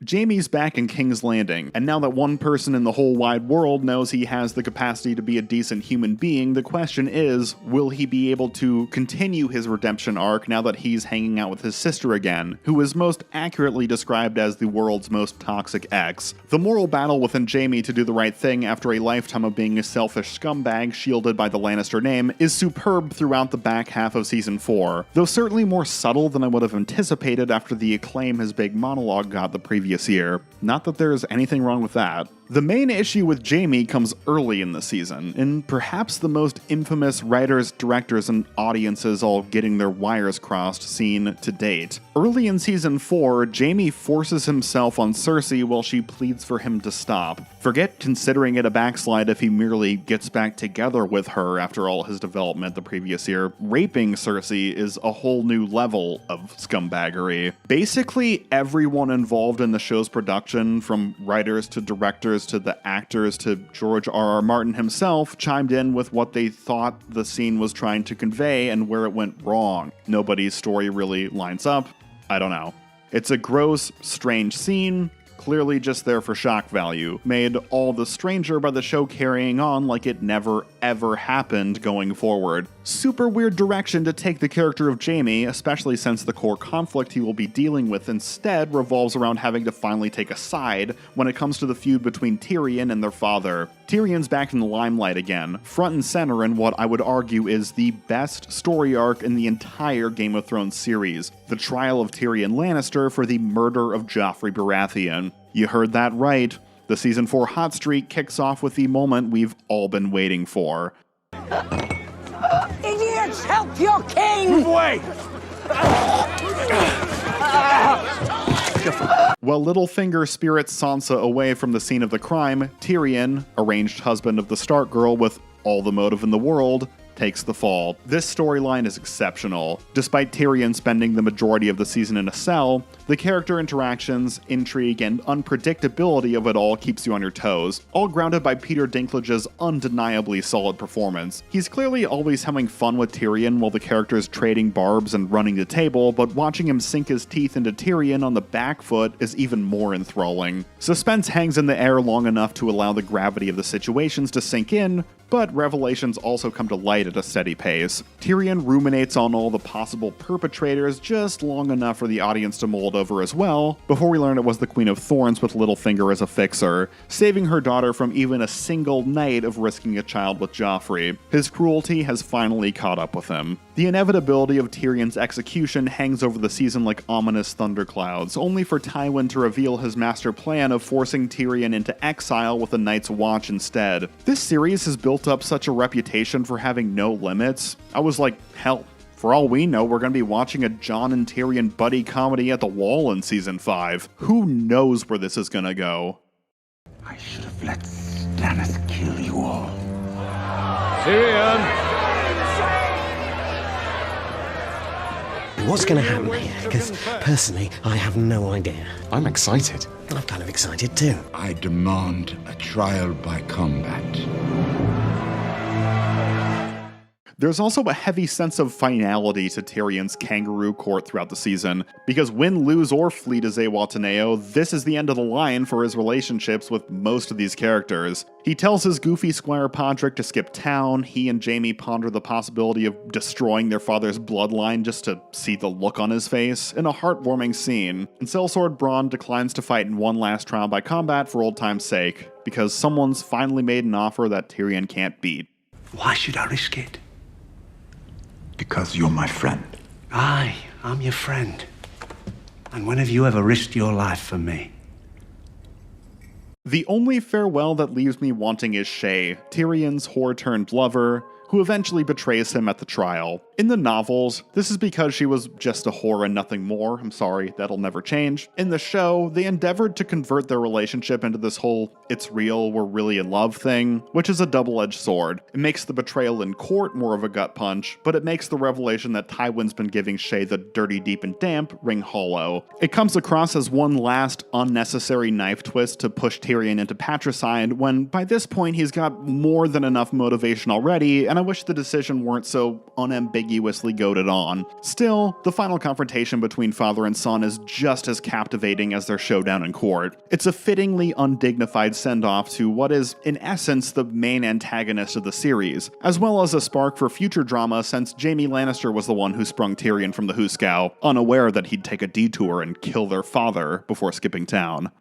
Jaime's back in King's Landing, and now that one person in the whole wide world knows he has the capacity to be a decent human being, the question is, will he be able to continue his redemption arc now that he's hanging out with his sister again, who is most accurately described as the world's most toxic ex? The moral battle within Jaime to do the right thing after a lifetime of being a selfish scumbag shielded by the Lannister name is superb throughout the back half of Season 4, though certainly more subtle than I would have anticipated after the acclaim his big monologue got the previous year. Not that there's anything wrong with that. The main issue with Jaime comes early in the season, in perhaps the most infamous writers, directors, and audiences all getting their wires crossed scene to date. Early in Season 4, Jaime forces himself on Cersei while she pleads for him to stop. Forget considering it a backslide if he merely gets back together with her after all his development the previous year. Raping Cersei is a whole new level of scumbaggery. Basically, everyone involved in the show's production, from writers to directors to the actors to George R.R. Martin himself, chimed in with what they thought the scene was trying to convey and where it went wrong. Nobody's story really lines up. I don't know. It's a gross, strange scene, clearly just there for shock value, made all the stranger by the show carrying on like it never ever happened going forward. Super weird direction to take the character of Jaime, especially since the core conflict he will be dealing with instead revolves around having to finally take a side when it comes to the feud between Tyrion and their father. Tyrion's back in the limelight again, front and center in what I would argue is the best story arc in the entire Game of Thrones series, the trial of Tyrion Lannister for the murder of Joffrey Baratheon. You heard that right. The Season 4 hot streak kicks off with the moment we've all been waiting for. Idiots, help your king! Move away! While Littlefinger spirits Sansa away from the scene of the crime, Tyrion, arranged husband of the Stark girl with all the motive in the world, takes the fall. This storyline is exceptional. Despite Tyrion spending the majority of the season in a cell, the character interactions, intrigue, and unpredictability of it all keeps you on your toes, all grounded by Peter Dinklage's undeniably solid performance. He's clearly always having fun with Tyrion while the character is trading barbs and running the table, but watching him sink his teeth into Tyrion on the back foot is even more enthralling. Suspense hangs in the air long enough to allow the gravity of the situations to sink in, but revelations also come to light at a steady pace. Tyrion ruminates on all the possible perpetrators just long enough for the audience to mold over as well, before we learn it was the Queen of Thorns with Littlefinger as a fixer, saving her daughter from even a single night of risking a child with Joffrey. His cruelty has finally caught up with him. The inevitability of Tyrion's execution hangs over the season like ominous thunderclouds, only for Tywin to reveal his master plan of forcing Tyrion into exile with a Night's Watch instead. This series has built up such a reputation for having no limits. I was like, hell, for all we know, we're going to be watching a Jon and Tyrion buddy comedy at the Wall in Season 5. Who knows where this is going to go? I should have let Stannis kill you all. Tyrion! What's going to happen here? Because personally, I have no idea. I'm excited. I'm kind of excited too. I demand a trial by combat. There's also a heavy sense of finality to Tyrion's kangaroo court throughout the season, because win, lose, or flee to Zihuatanejo, this is the end of the line for his relationships with most of these characters. He tells his goofy Squire Podrick to skip town, he and Jaime ponder the possibility of destroying their father's bloodline just to see the look on his face, in a heartwarming scene, and Sellsword Bronn declines to fight in one last trial by combat for old time's sake, because someone's finally made an offer that Tyrion can't beat. Why should I risk it? Because you're my friend. Aye, I'm your friend. And when have you ever risked your life for me? The only farewell that leaves me wanting is Shae, Tyrion's whore-turned-lover, who eventually betrays him at the trial. In the novels, this is because she was just a whore and nothing more. I'm sorry, that'll never change. In the show, they endeavored to convert their relationship into this whole it's real, we're really in love thing, which is a double-edged sword. It makes the betrayal in court more of a gut punch, but it makes the revelation that Tywin's been giving Shae the dirty, deep, and damp ring hollow. It comes across as one last unnecessary knife twist to push Tyrion into patricide, when by this point he's got more than enough motivation already, and I wish the decision weren't so unambiguously goaded on. Still, the final confrontation between father and son is just as captivating as their showdown in court. It's a fittingly undignified send-off to what is, in essence, the main antagonist of the series, as well as a spark for future drama since Jaime Lannister was the one who sprung Tyrion from the Hooskow, unaware that he'd take a detour and kill their father before skipping town.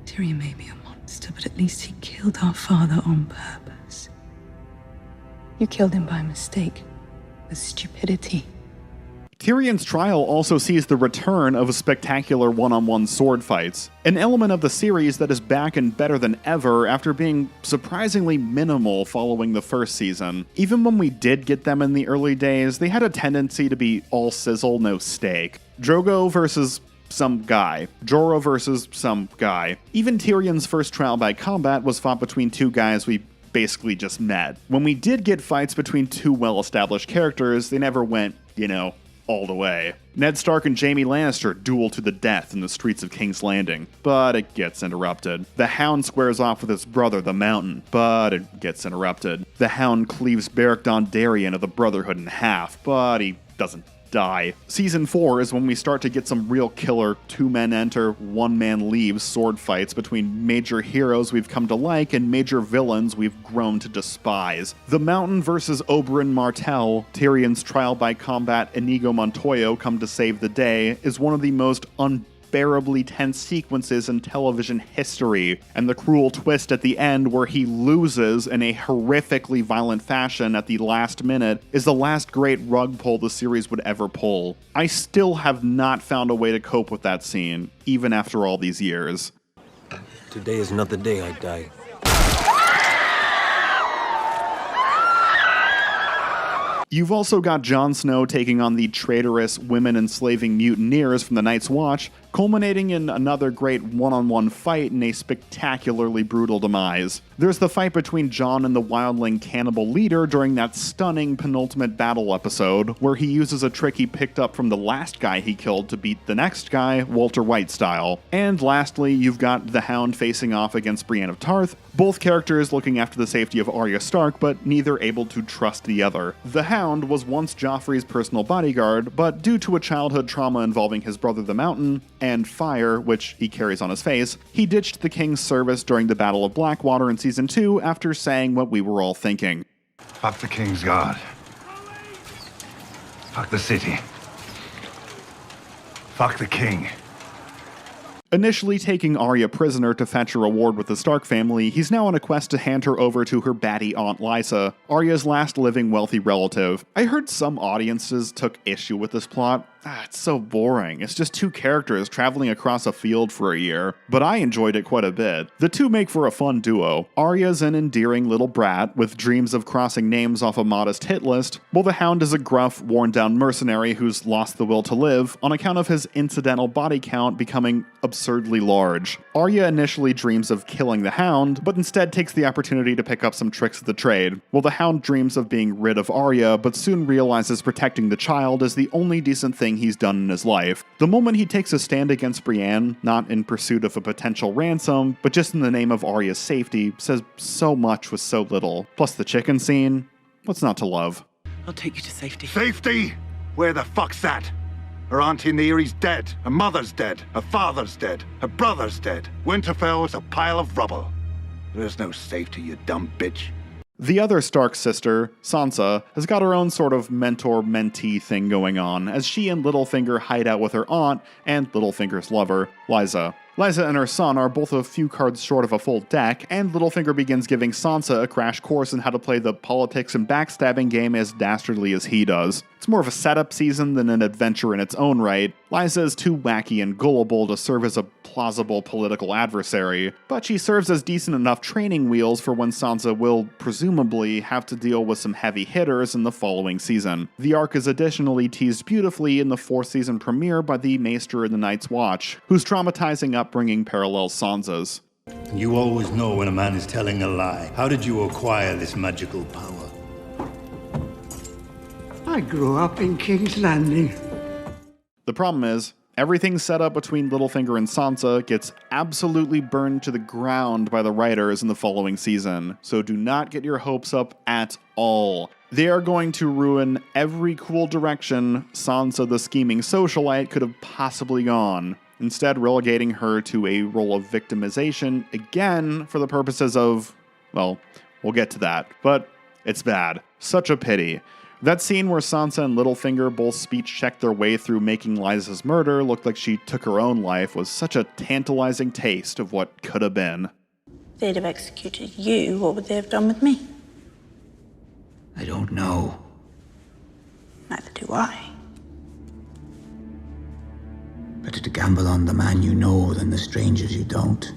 Tyrion may be a monster, but at least he killed our father on purpose. You killed him by mistake, with stupidity. Tyrion's trial also sees the return of spectacular one-on-one sword fights, an element of the series that is back and better than ever after being surprisingly minimal following the first season. Even when we did get them in the early days, they had a tendency to be all sizzle, no steak. Drogo versus some guy. Jorah versus some guy. Even Tyrion's first trial by combat was fought between two guys we basically just met. When we did get fights between two well-established characters, they never went, all the way. Ned Stark and Jaime Lannister duel to the death in the streets of King's Landing, but it gets interrupted. The Hound squares off with his brother, the Mountain, but it gets interrupted. The Hound cleaves Beric Dondarrion of the Brotherhood in half, but he doesn't die. Season 4 is when we start to get some real killer two-men enter, one-man leaves sword fights between major heroes we've come to like and major villains we've grown to despise. The Mountain versus Oberyn Martell, Tyrion's trial by combat Inigo Montoya come to save the day, is one of the most unbearably tense sequences in television history, and the cruel twist at the end where he loses in a horrifically violent fashion at the last minute is the last great rug pull the series would ever pull. I still have not found a way to cope with that scene, even after all these years. Today is not the day I die. You've also got Jon Snow taking on the traitorous women-enslaving mutineers from the Night's Watch, culminating in another great one-on-one fight and a spectacularly brutal demise. There's the fight between Jon and the wildling cannibal leader during that stunning penultimate battle episode, where he uses a trick he picked up from the last guy he killed to beat the next guy, Walter White style. And lastly, you've got the Hound facing off against Brienne of Tarth, both characters looking after the safety of Arya Stark, but neither able to trust the other. The Hound was once Joffrey's personal bodyguard, but due to a childhood trauma involving his brother the Mountain, and fire, which he carries on his face, he ditched the king's service during the Battle of Blackwater in Season 2 after saying what we were all thinking. Fuck the king's guard. Fuck the city. Fuck the king. Initially taking Arya prisoner to fetch a reward with the Stark family, he's now on a quest to hand her over to her baddie Aunt Lysa, Arya's last living wealthy relative. I heard some audiences took issue with this plot. It's so boring. It's just two characters traveling across a field for a year. But I enjoyed it quite a bit. The two make for a fun duo. Arya's an endearing little brat with dreams of crossing names off a modest hit list, while the Hound is a gruff, worn-down mercenary who's lost the will to live on account of his incidental body count becoming absurdly large. Arya initially dreams of killing the Hound, but instead takes the opportunity to pick up some tricks of the trade, while the Hound dreams of being rid of Arya, but soon realizes protecting the child is the only decent thing he's done in his life. The moment he takes a stand against Brienne, not in pursuit of a potential ransom, but just in the name of Arya's safety, says so much with so little. Plus the chicken scene, what's not to love? I'll take you to safety. Safety? Where the fuck's that? Her auntie Neary's dead. Her mother's dead. Her father's dead. Her brother's dead. Winterfell is a pile of rubble. There's no safety, you dumb bitch. The other Stark sister, Sansa, has got her own sort of mentor-mentee thing going on, as she and Littlefinger hide out with her aunt and Littlefinger's lover, Lysa. Lysa and her son are both a few cards short of a full deck, and Littlefinger begins giving Sansa a crash course in how to play the politics and backstabbing game as dastardly as he does. It's more of a setup season than an adventure in its own right. Lysa is too wacky and gullible to serve as a plausible political adversary, but she serves as decent enough training wheels for when Sansa will presumably have to deal with some heavy hitters in the following season. The arc is additionally teased beautifully in the 4th season premiere by the Maester in the Night's Watch, whose traumatizing upbringing parallels Sansa's. You always know when a man is telling a lie. How did you acquire this magical power? I grew up in King's Landing. The problem is, everything set up between Littlefinger and Sansa gets absolutely burned to the ground by the writers in the following season, so do not get your hopes up at all. They are going to ruin every cool direction Sansa the scheming socialite could have possibly gone, instead relegating her to a role of victimization again for the purposes of, well, we'll get to that, but it's bad. Such a pity. That scene where Sansa and Littlefinger both speech-checked their way through making Lysa's murder look like she took her own life was such a tantalizing taste of what could have been. If they'd have executed you, what would they have done with me? I don't know. Neither do I. Better to gamble on the man you know than the strangers you don't.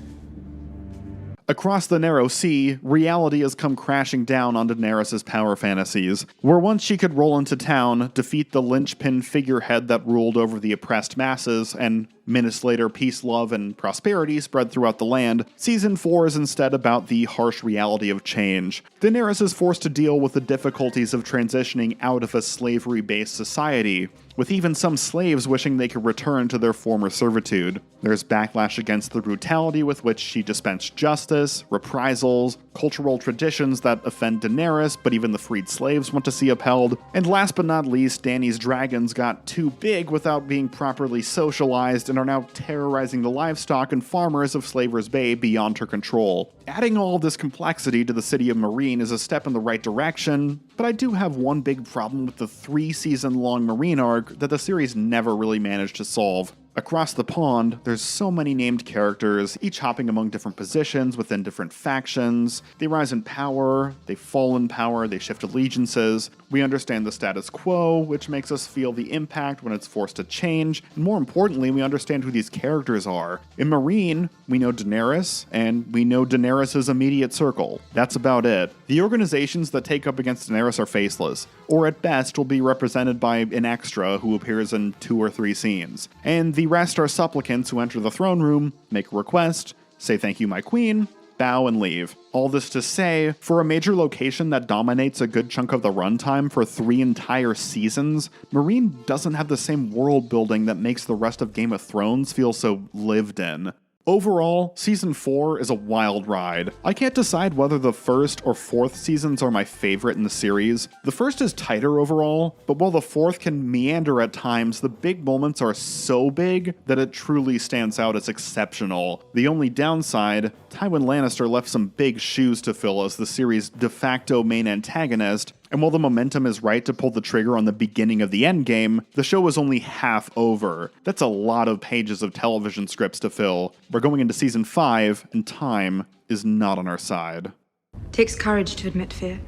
Across the narrow sea, reality has come crashing down on Daenerys' power fantasies, where once she could roll into town, defeat the linchpin figurehead that ruled over the oppressed masses, and minutes later peace, love, and prosperity spread throughout the land, Season 4 is instead about the harsh reality of change. Daenerys is forced to deal with the difficulties of transitioning out of a slavery-based society, with even some slaves wishing they could return to their former servitude. There's backlash against the brutality with which she dispensed justice, reprisals, cultural traditions that offend Daenerys but even the freed slaves want to see upheld, and last but not least, Dany's dragons got too big without being properly socialized and are now terrorizing the livestock and farmers of Slaver's Bay beyond her control. Adding all of this complexity to the city of Meereen is a step in the right direction, but I do have one big problem with the 3-season-long Meereen arc that the series never really managed to solve. Across the pond, there's so many named characters, each hopping among different positions within different factions. They rise in power, they fall in power, they shift allegiances. We understand the status quo, which makes us feel the impact when it's forced to change, and more importantly, we understand who these characters are. In Meereen, we know Daenerys, and we know Daenerys' immediate circle. That's about it. The organizations that take up against Daenerys are faceless, or at best will be represented by an extra who appears in 2 or 3 scenes. And the rest are supplicants who enter the throne room, make a request, say thank you my queen, bow and leave. All this to say, for a major location that dominates a good chunk of the runtime for 3 entire seasons, Meereen doesn't have the same world building that makes the rest of Game of Thrones feel so lived in. Overall, Season 4 is a wild ride. I can't decide whether the first or fourth seasons are my favorite in the series. The first is tighter overall, but while the fourth can meander at times, the big moments are so big that it truly stands out as exceptional. The only downside, Tywin Lannister left some big shoes to fill as the series' de facto main antagonist, and while the momentum is right to pull the trigger on the beginning of the endgame, the show is only half over. That's a lot of pages of television scripts to fill. We're going into Season 5, and time is not on our side. It takes courage to admit fear.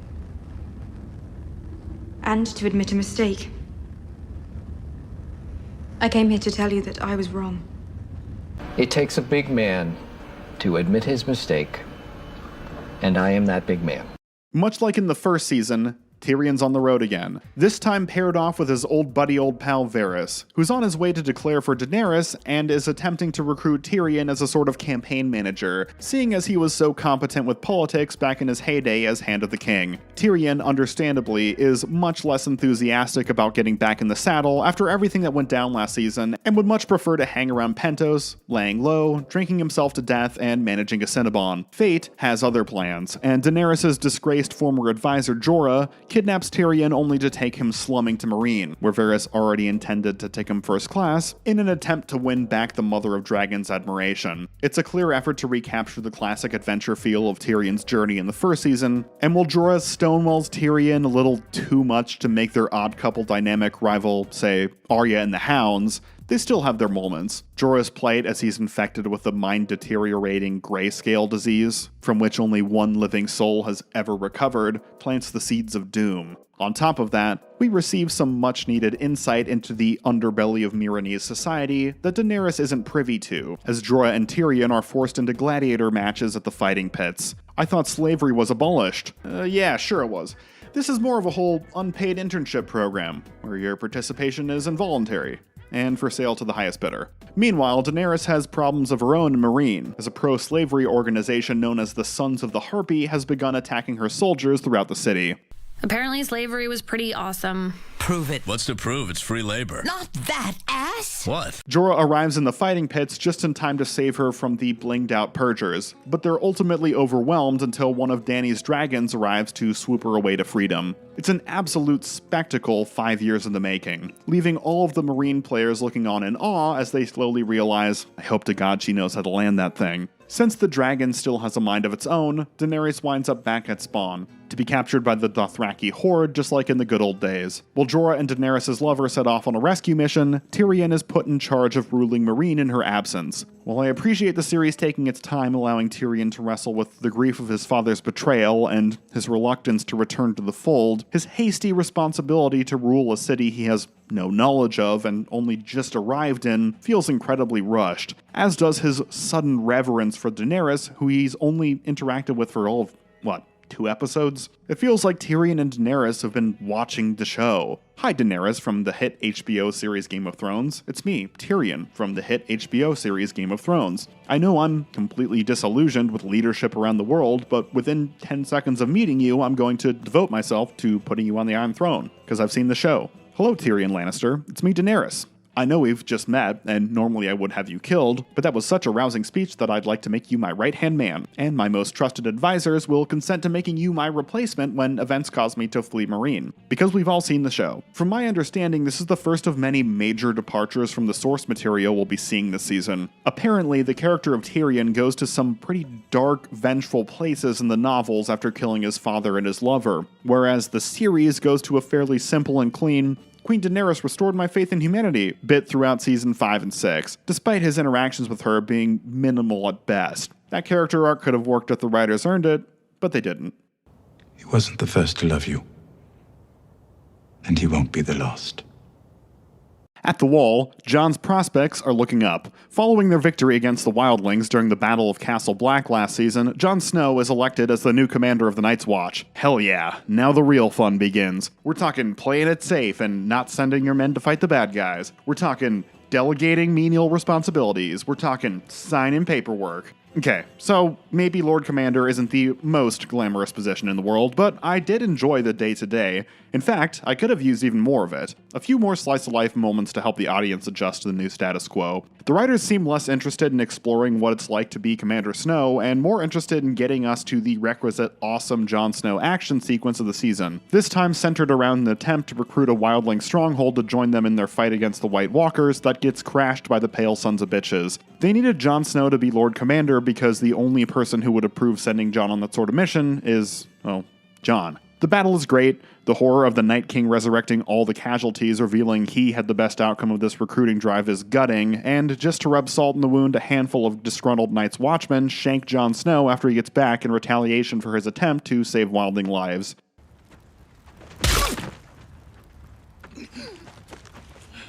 And to admit a mistake. I came here to tell you that I was wrong. It takes a big man to admit his mistake, and I am that big man. Much like in the first season, Tyrion's on the road again, this time paired off with his old pal Varys, who's on his way to declare for Daenerys and is attempting to recruit Tyrion as a sort of campaign manager, seeing as he was so competent with politics back in his heyday as Hand of the King. Tyrion, understandably, is much less enthusiastic about getting back in the saddle after everything that went down last season, and would much prefer to hang around Pentos, laying low, drinking himself to death, and managing a Cinnabon. Fate has other plans, and Daenerys' disgraced former advisor Jorah kidnaps Tyrion only to take him slumming to Meereen, where Varys already intended to take him first class, in an attempt to win back the Mother of Dragons' admiration. It's a clear effort to recapture the classic adventure feel of Tyrion's journey in the first season, and while Jorah stonewalls Tyrion a little too much to make their odd couple dynamic rival, say, Arya and the Hounds, they still have their moments. Jorah's plight as he's infected with a mind-deteriorating grayscale disease, from which only one living soul has ever recovered, plants the seeds of doom. On top of that, we receive some much-needed insight into the underbelly of Meereenese society that Daenerys isn't privy to, as Jorah and Tyrion are forced into gladiator matches at the fighting pits. I thought slavery was abolished. Yeah, sure it was. This is more of a whole unpaid internship program, where your participation is involuntary and for sale to the highest bidder. Meanwhile, Daenerys has problems of her own in Meereen, as a pro-slavery organization known as the Sons of the Harpy has begun attacking her soldiers throughout the city. Apparently slavery was pretty awesome. Prove it. What's to prove? It's free labor. Not that, ass! What? Jorah arrives in the fighting pits just in time to save her from the blinged-out purgers, but they're ultimately overwhelmed until one of Dany's dragons arrives to swoop her away to freedom. It's an absolute spectacle 5 years in the making, leaving all of the Meereen players looking on in awe as they slowly realize, I hope to God she knows how to land that thing. Since the dragon still has a mind of its own, Daenerys winds up back at spawn, to be captured by the Dothraki horde just like in the good old days. While Jorah and Daenerys' lover set off on a rescue mission, Tyrion is put in charge of ruling Meereen in her absence. While I appreciate the series taking its time allowing Tyrion to wrestle with the grief of his father's betrayal and his reluctance to return to the fold, his hasty responsibility to rule a city he has no knowledge of and only just arrived in feels incredibly rushed, as does his sudden reverence for Daenerys, who he's only interacted with for all of, 2 episodes? It feels like Tyrion and Daenerys have been watching the show. Hi Daenerys from the hit HBO series Game of Thrones. It's me, Tyrion, from the hit HBO series Game of Thrones. I know I'm completely disillusioned with leadership around the world, but within 10 seconds of meeting you, I'm going to devote myself to putting you on the Iron Throne, because I've seen the show. Hello Tyrion Lannister, it's me Daenerys. I know we've just met, and normally I would have you killed, but that was such a rousing speech that I'd like to make you my right-hand man, and my most trusted advisors will consent to making you my replacement when events cause me to flee Meereen, because we've all seen the show. From my understanding, this is the first of many major departures from the source material we'll be seeing this season. Apparently, the character of Tyrion goes to some pretty dark, vengeful places in the novels after killing his father and his lover, whereas the series goes to a fairly simple and clean, Queen Daenerys restored my faith in humanity bit throughout season 5 and 6, despite his interactions with her being minimal at best. That character arc could have worked if the writers earned it, but they didn't. He wasn't the first to love you. And he won't be the last. At the Wall, Jon's prospects are looking up. Following their victory against the Wildlings during the Battle of Castle Black last season, Jon Snow is elected as the new commander of the Night's Watch. Hell yeah, now the real fun begins. We're talking playing it safe and not sending your men to fight the bad guys. We're talking delegating menial responsibilities. We're talking signing paperwork. Okay, so maybe Lord Commander isn't the most glamorous position in the world, but I did enjoy the day-to-day. In fact, I could have used even more of it. A few more slice-of-life moments to help the audience adjust to the new status quo. The writers seem less interested in exploring what it's like to be Commander Snow, and more interested in getting us to the requisite awesome Jon Snow action sequence of the season. This time centered around an attempt to recruit a wildling stronghold to join them in their fight against the White Walkers that gets crashed by the Pale Sons of Bitches. They needed Jon Snow to be Lord Commander because the only person who would approve sending Jon on that sort of mission is, well, Jon. The battle is great. The horror of the Night King resurrecting all the casualties, revealing he had the best outcome of this recruiting drive, is gutting, and just to rub salt in the wound, a handful of disgruntled Night's Watchmen shank Jon Snow after he gets back in retaliation for his attempt to save wildling lives.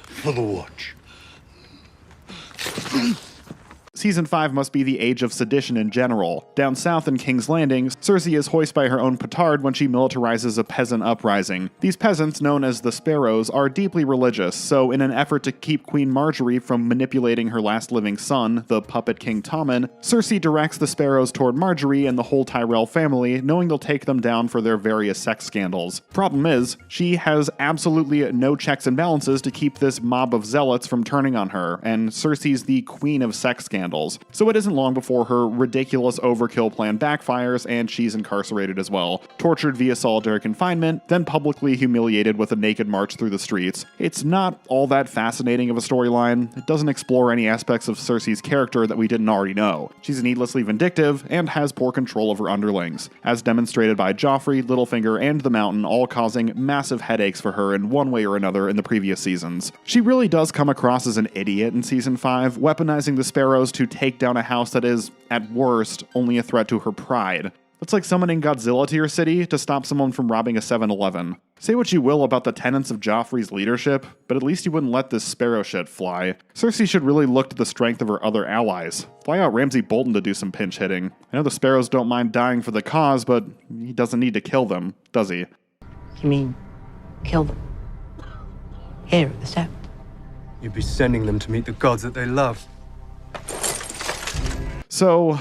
For the watch. Season 5 must be the age of sedition in general. Down south in King's Landing, Cersei is hoist by her own petard when she militarizes a peasant uprising. These peasants, known as the Sparrows, are deeply religious, so in an effort to keep Queen Marjorie from manipulating her last living son, the puppet King Tommen, Cersei directs the Sparrows toward Marjorie and the whole Tyrell family, knowing they'll take them down for their various sex scandals. Problem is, she has absolutely no checks and balances to keep this mob of zealots from turning on her, and Cersei's the queen of sex scandals. So it isn't long before her ridiculous overkill plan backfires and she's incarcerated as well, tortured via solitary confinement, then publicly humiliated with a naked march through the streets. It's not all that fascinating of a storyline. It doesn't explore any aspects of Cersei's character that we didn't already know. She's needlessly vindictive and has poor control of her underlings, as demonstrated by Joffrey, Littlefinger, and the Mountain all causing massive headaches for her in one way or another in the previous seasons. She really does come across as an idiot in Season 5, weaponizing the Sparrows to take down a house that is, at worst, only a threat to her pride. That's like summoning Godzilla to your city to stop someone from robbing a 7-Eleven. Say what you will about the tenets of Joffrey's leadership, but at least you wouldn't let this Sparrow shit fly. Cersei should really look to the strength of her other allies. Fly out Ramsay Bolton to do some pinch hitting. I know the Sparrows don't mind dying for the cause, but he doesn't need to kill them, does he? You mean, kill them? Here at the Sept? You'd be sending them to meet the gods that they love. So,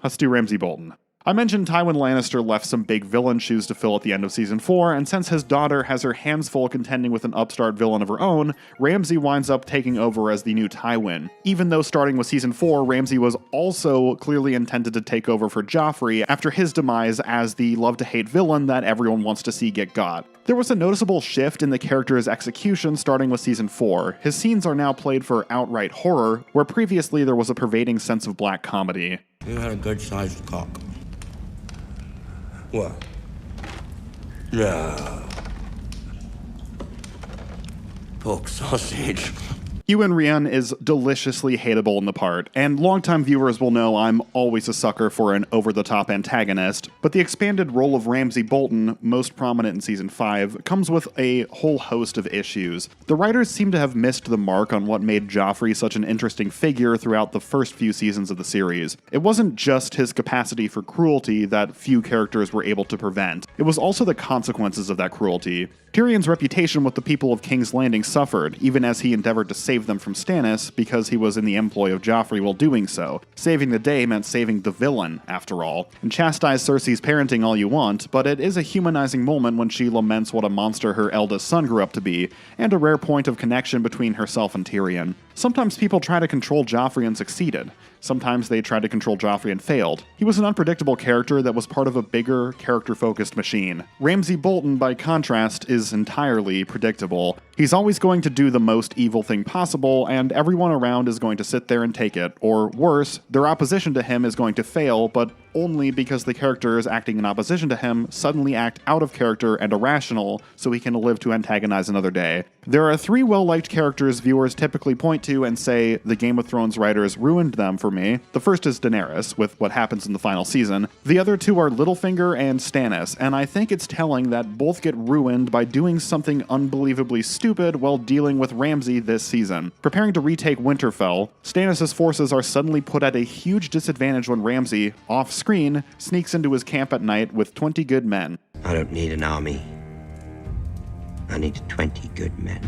let's do Ramsay Bolton. I mentioned Tywin Lannister left some big villain shoes to fill at the end of Season 4, and since his daughter has her hands full contending with an upstart villain of her own, Ramsay winds up taking over as the new Tywin. Even though starting with Season 4, Ramsay was also clearly intended to take over for Joffrey after his demise as the love-to-hate villain that everyone wants to see get got. There was a noticeable shift in the character's execution starting with Season 4. His scenes are now played for outright horror, where previously there was a pervading sense of black comedy. You had a good-sized cock. What? No. Pork sausage. Ewan Rian is deliciously hateable in the part, and longtime viewers will know I'm always a sucker for an over-the-top antagonist, but the expanded role of Ramsay Bolton, most prominent in Season 5, comes with a whole host of issues. The writers seem to have missed the mark on what made Joffrey such an interesting figure throughout the first few seasons of the series. It wasn't just his capacity for cruelty that few characters were able to prevent, it was also the consequences of that cruelty. Tyrion's reputation with the people of King's Landing suffered, even as he endeavored to save them from Stannis, because he was in the employ of Joffrey while doing so. Saving the day meant saving the villain, after all. And chastise Cersei's parenting all you want, but it is a humanizing moment when she laments what a monster her eldest son grew up to be, and a rare point of connection between herself and Tyrion. Sometimes people try to control Joffrey and succeeded. Sometimes they tried to control Joffrey and failed. He was an unpredictable character that was part of a bigger, character-focused machine. Ramsay Bolton, by contrast, is entirely predictable. He's always going to do the most evil thing possible, and everyone around is going to sit there and take it. Or worse, their opposition to him is going to fail, but only because the characters acting in opposition to him suddenly act out of character and irrational so he can live to antagonize another day. There are 3 well-liked characters viewers typically point to and say the Game of Thrones writers ruined them for me. The first is Daenerys, with what happens in the final season. The other 2 are Littlefinger and Stannis, and I think it's telling that both get ruined by doing something unbelievably stupid while dealing with Ramsay this season. Preparing to retake Winterfell, Stannis' forces are suddenly put at a huge disadvantage when Ramsay, off-screen, sneaks into his camp at night with 20 good men. I don't need an army. I need 20 good men.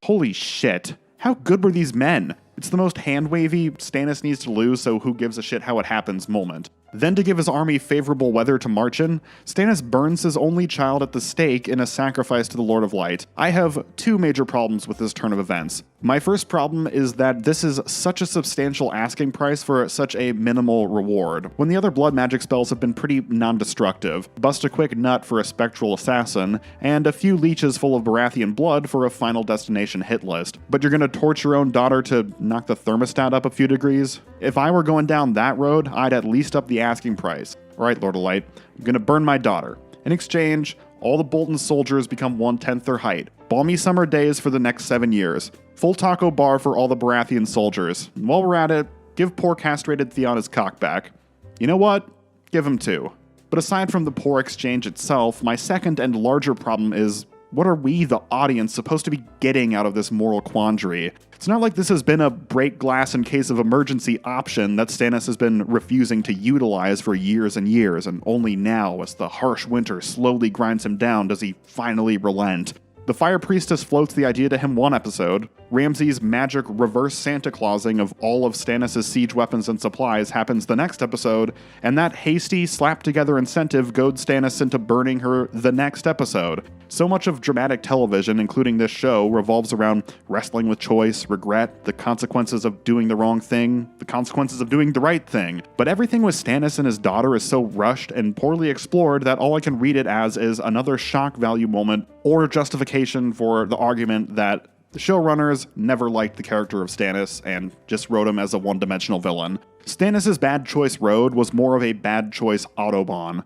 Holy shit. How good were these men? It's the most hand-wavy, Stannis needs to lose, so who gives a shit how it happens moment. Then to give his army favorable weather to march in, Stannis burns his only child at the stake in a sacrifice to the Lord of Light. I have 2 major problems with this turn of events. My first problem is that this is such a substantial asking price for such a minimal reward, when the other blood magic spells have been pretty non-destructive. Bust a quick nut for a spectral assassin, and a few leeches full of Baratheon blood for a final destination hit list. But you're gonna torch your own daughter to knock the thermostat up a few degrees? If I were going down that road, I'd at least up the asking price. Alright, Lord of Light, I'm gonna burn my daughter. In exchange, all the Bolton soldiers become 1/10 their height. Balmy summer days for the next 7 years. Full taco bar for all the Baratheon soldiers. And while we're at it, give poor castrated Theon his cock back. You know what? Give him 2. But aside from the poor exchange itself, my second and larger problem is, what are we, the audience, supposed to be getting out of this moral quandary? It's not like this has been a break glass in case of emergency option that Stannis has been refusing to utilize for years and years, and only now, as the harsh winter slowly grinds him down, does he finally relent. The Fire Priestess floats the idea to him one episode. Ramsay's magic reverse Santa Clausing of all of Stannis' siege weapons and supplies happens the next episode, and that hasty, slapped-together incentive goads Stannis into burning her the next episode. So much of dramatic television, including this show, revolves around wrestling with choice, regret, the consequences of doing the wrong thing, the consequences of doing the right thing. But everything with Stannis and his daughter is so rushed and poorly explored that all I can read it as is another shock value moment or justification for the argument that the showrunners never liked the character of Stannis and just wrote him as a one-dimensional villain. Stannis' bad choice road was more of a bad choice autobahn.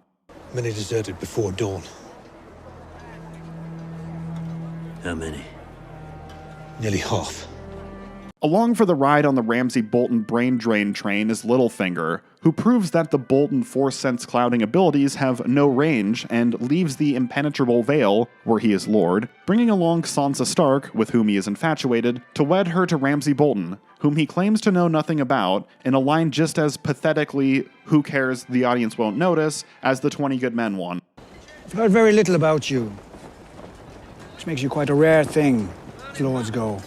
Many deserted before dawn. How many? Nearly half. Along for the ride on the Ramsay-Bolton brain drain train is Littlefinger, who proves that the Bolton Force Sense clouding abilities have no range and leaves the impenetrable veil, where he is Lord, bringing along Sansa Stark, with whom he is infatuated, to wed her to Ramsay Bolton, whom he claims to know nothing about, in a line just as pathetically "who cares, the audience won't notice" as the 20 Good Men one. I've heard very little about you, which makes you quite a rare thing, as lords go.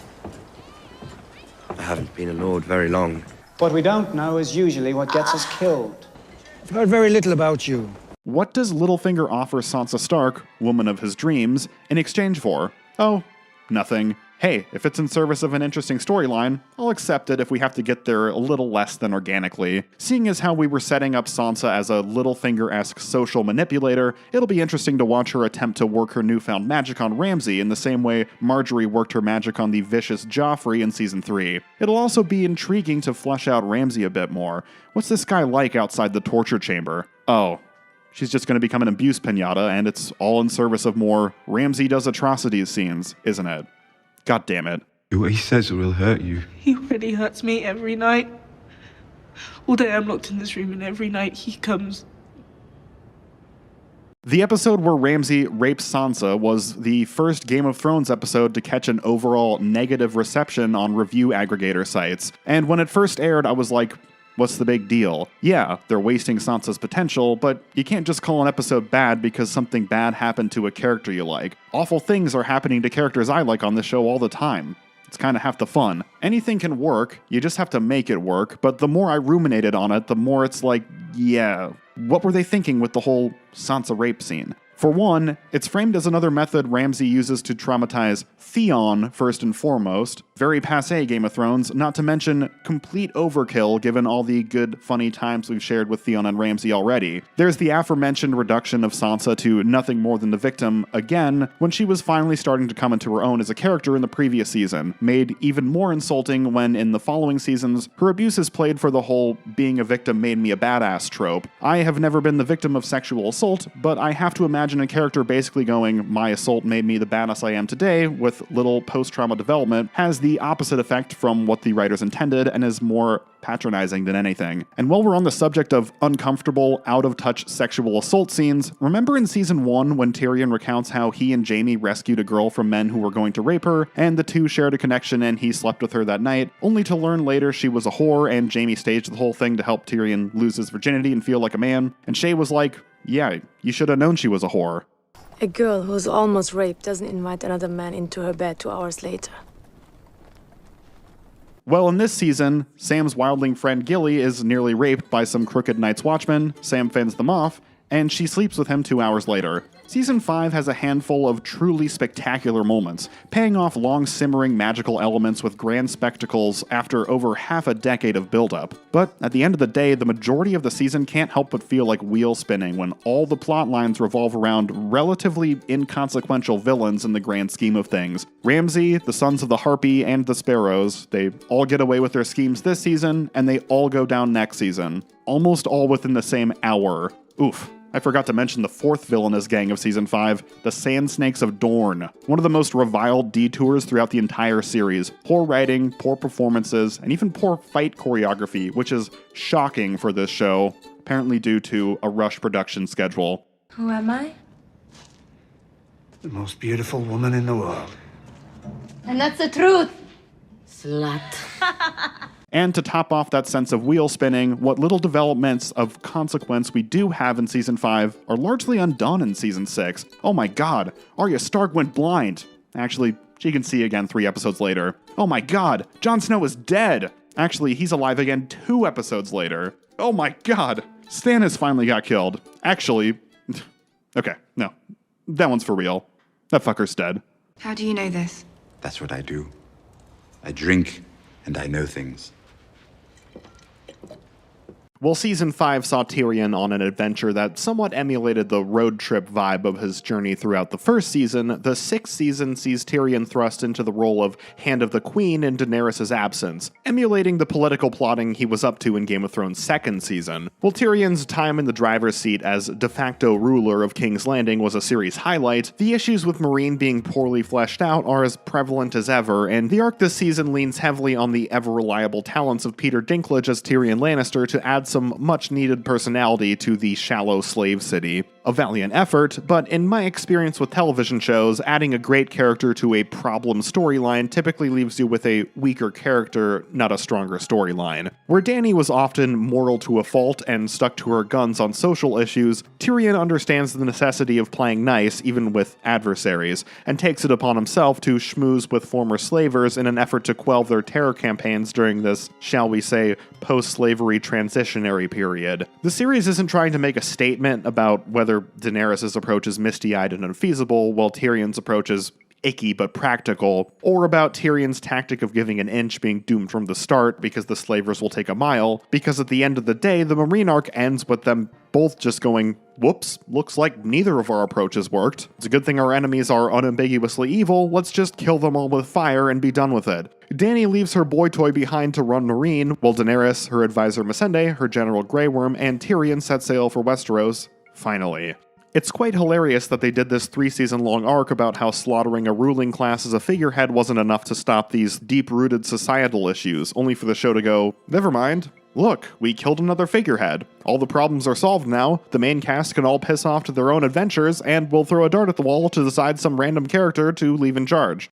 I haven't been a lord very long. What we don't know is usually what gets us killed. I've heard very little about you. What does Littlefinger offer Sansa Stark, woman of his dreams, in exchange for? Oh, nothing. Hey, if it's in service of an interesting storyline, I'll accept it if we have to get there a little less than organically. Seeing as how we were setting up Sansa as a Littlefinger-esque social manipulator, it'll be interesting to watch her attempt to work her newfound magic on Ramsay in the same way Marjorie worked her magic on the vicious Joffrey in Season 3. It'll also be intriguing to flesh out Ramsay a bit more. What's this guy like outside the torture chamber? Oh, she's just going to become an abuse pinata, and it's all in service of more Ramsay does atrocities scenes, isn't it? God damn it. What he says will hurt you. He already hurts me every night. All day I'm locked in this room, and every night he comes. The episode where Ramsay rapes Sansa was the first Game of Thrones episode to catch an overall negative reception on review aggregator sites. And when it first aired, I was like, what's the big deal? Yeah, they're wasting Sansa's potential, but you can't just call an episode bad because something bad happened to a character you like. Awful things are happening to characters I like on this show all the time. It's kind of half the fun. Anything can work, you just have to make it work, but the more I ruminated on it, the more it's like, yeah, what were they thinking with the whole Sansa rape scene? For one, it's framed as another method Ramsay uses to traumatize Theon first and foremost. Very passé Game of Thrones, not to mention complete overkill given all the good, funny times we've shared with Theon and Ramsay already. There's the aforementioned reduction of Sansa to nothing more than the victim again when she was finally starting to come into her own as a character in the previous season, made even more insulting when in the following seasons her abuse is played for the whole being a victim made me a badass trope. I have never been the victim of sexual assault, but I have to imagine a character basically going, my assault made me the badass I am today, with little post-trauma development, has the opposite effect from what the writers intended and is more patronizing than anything. And while we're on the subject of uncomfortable, out-of-touch sexual assault scenes, remember in Season 1 when Tyrion recounts how he and Jaime rescued a girl from men who were going to rape her, and the two shared a connection and he slept with her that night, only to learn later she was a whore and Jaime staged the whole thing to help Tyrion lose his virginity and feel like a man, and Shae was like, yeah, you should have known she was a whore. A girl who's almost raped doesn't invite another man into her bed 2 hours later. Well, in this season, Sam's wildling friend Gilly is nearly raped by some crooked Night's Watchmen, Sam fends them off, and she sleeps with him 2 hours later. Season 5 has a handful of truly spectacular moments, paying off long simmering magical elements with grand spectacles after over half a decade of buildup. But at the end of the day, the majority of the season can't help but feel like wheel spinning when all the plot lines revolve around relatively inconsequential villains in the grand scheme of things. Ramsay, the Sons of the Harpy, and the Sparrows, they all get away with their schemes this season, and they all go down next season. Almost all within the same hour. Oof. I forgot to mention the fourth villainous gang of Season 5, the Sand Snakes of Dorne. One of the most reviled detours throughout the entire series. Poor writing, poor performances, and even poor fight choreography, which is shocking for this show, apparently due to a rush production schedule. Who am I? The most beautiful woman in the world. And that's the truth. Slut. And to top off that sense of wheel spinning, what little developments of consequence we do have in Season 5 are largely undone in Season 6. Oh my god, Arya Stark went blind. Actually, she can see again 3 episodes later. Oh my god, Jon Snow is dead. Actually, he's alive again 2 episodes later. Oh my god, Stannis finally got killed. Actually, okay, no, that one's for real. That fucker's dead. How do you know this? That's what I do. I drink, and I know things. Well, Season 5 saw Tyrion on an adventure that somewhat emulated the road trip vibe of his journey throughout the first season. The 6th season sees Tyrion thrust into the role of Hand of the Queen in Daenerys' absence, emulating the political plotting he was up to in Game of Thrones' 2nd season. While Tyrion's time in the driver's seat as de facto ruler of King's Landing was a series highlight, the issues with Meereen being poorly fleshed out are as prevalent as ever, and the arc this season leans heavily on the ever-reliable talents of Peter Dinklage as Tyrion Lannister to add some much-needed personality to the shallow slave city. A valiant effort, but in my experience with television shows, adding a great character to a problem storyline typically leaves you with a weaker character, not a stronger storyline. Where Dany was often moral to a fault and stuck to her guns on social issues, Tyrion understands the necessity of playing nice even with adversaries, and takes it upon himself to schmooze with former slavers in an effort to quell their terror campaigns during this, shall we say, post-slavery transitionary period. The series isn't trying to make a statement about whether Daenerys' approach is misty-eyed and unfeasible, while Tyrion's approach is icky but practical, or about Tyrion's tactic of giving an inch being doomed from the start because the slavers will take a mile, because at the end of the day, the Meereen arc ends with them both just going, whoops, looks like neither of our approaches worked. It's a good thing our enemies are unambiguously evil, let's just kill them all with fire and be done with it. Dany leaves her boy toy behind to run Meereen, while Daenerys, her advisor Missandei, her general Grey Worm, and Tyrion set sail for Westeros. Finally. It's quite hilarious that they did this 3-season-long arc about how slaughtering a ruling class as a figurehead wasn't enough to stop these deep-rooted societal issues, only for the show to go, never mind. Look, we killed another figurehead. All the problems are solved now, the main cast can all piss off to their own adventures, and we'll throw a dart at the wall to decide some random character to leave in charge.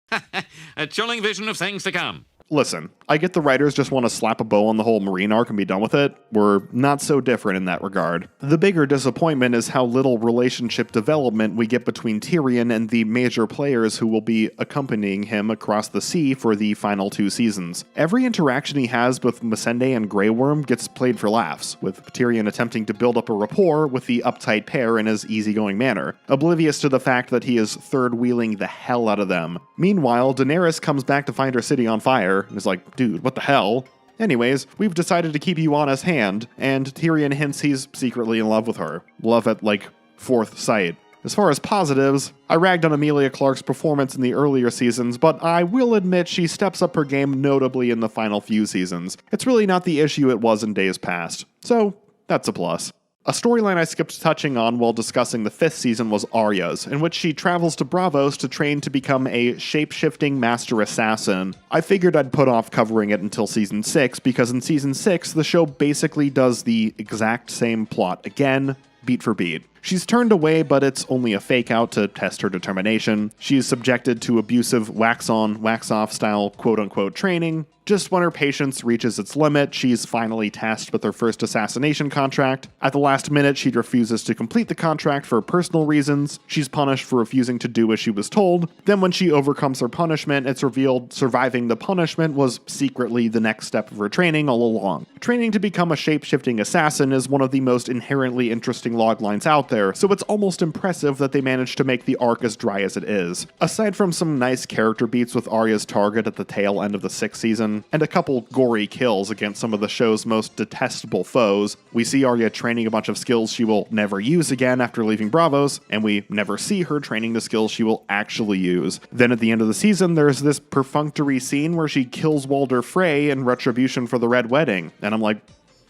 A chilling vision of things to come. Listen, I get the writers just want to slap a bow on the whole Marine arc and be done with it. We're not so different in that regard. The bigger disappointment is how little relationship development we get between Tyrion and the major players who will be accompanying him across the sea for the final 2 seasons. Every interaction he has with Missandei and Grey Worm gets played for laughs, with Tyrion attempting to build up a rapport with the uptight pair in his easygoing manner, oblivious to the fact that he is third-wheeling the hell out of them. Meanwhile, Daenerys comes back to find her city on fire, and is like, dude, what the hell? Anyways, we've decided to keep you on his hand, and Tyrion hints he's secretly in love with her. Love at, like, 4th sight. As far as positives, I ragged on Emilia Clarke's performance in the earlier seasons, but I will admit she steps up her game notably in the final few seasons. It's really not the issue it was in days past. So, that's a plus. A storyline I skipped touching on while discussing the 5th season was Arya's, in which she travels to Braavos to train to become a shape-shifting master assassin. I figured I'd put off covering it until season 6, because in season 6, the show basically does the exact same plot again, beat for beat. She's turned away, but it's only a fake-out to test her determination. She's subjected to abusive wax-on, wax-off style quote-unquote training. Just when her patience reaches its limit, she's finally tasked with her first assassination contract. At the last minute, she refuses to complete the contract for personal reasons. She's punished for refusing to do as she was told. Then when she overcomes her punishment, it's revealed surviving the punishment was secretly the next step of her training all along. Training to become a shape-shifting assassin is one of the most inherently interesting loglines out there, so it's almost impressive that they managed to make the arc as dry as it is. Aside from some nice character beats with Arya's target at the tail end of the 6th season, and a couple gory kills against some of the show's most detestable foes, we see Arya training a bunch of skills she will never use again after leaving Braavos, and we never see her training the skills she will actually use. Then at the end of the season, there's this perfunctory scene where she kills Walder Frey in retribution for the Red Wedding, and I'm like,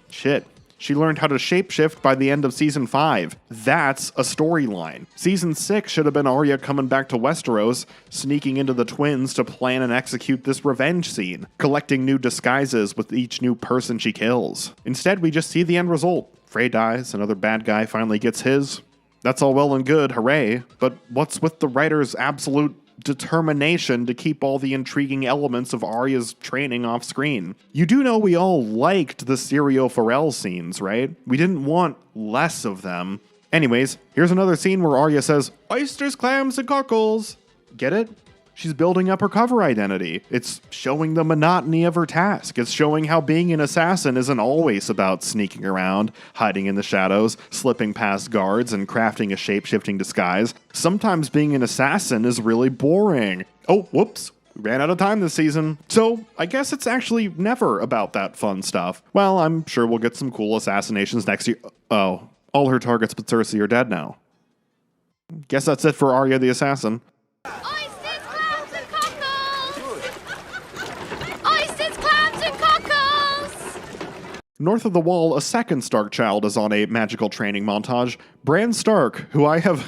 shit. She learned how to shapeshift by the end of Season 5. That's a storyline. Season 6 should have been Arya coming back to Westeros, sneaking into the Twins to plan and execute this revenge scene, collecting new disguises with each new person she kills. Instead, we just see the end result. Frey dies, another bad guy finally gets his. That's all well and good, hooray, but what's with the writer's absolute determination to keep all the intriguing elements of Arya's training off screen? You do know we all liked the Syrio Forel scenes, right? We didn't want less of them. Anyways, here's another scene where Arya says, "Oysters, clams, and cockles." Get it? She's building up her cover identity. It's showing the monotony of her task. It's showing how being an assassin isn't always about sneaking around, hiding in the shadows, slipping past guards, and crafting a shape-shifting disguise. Sometimes being an assassin is really boring. Oh, whoops. We ran out of time this season. So, I guess it's actually never about that fun stuff. Well, I'm sure we'll get some cool assassinations next year. Oh, all her targets but Cersei are dead now. Guess that's it for Arya the Assassin. North of the Wall, a second Stark child is on a magical training montage. Bran Stark, who I have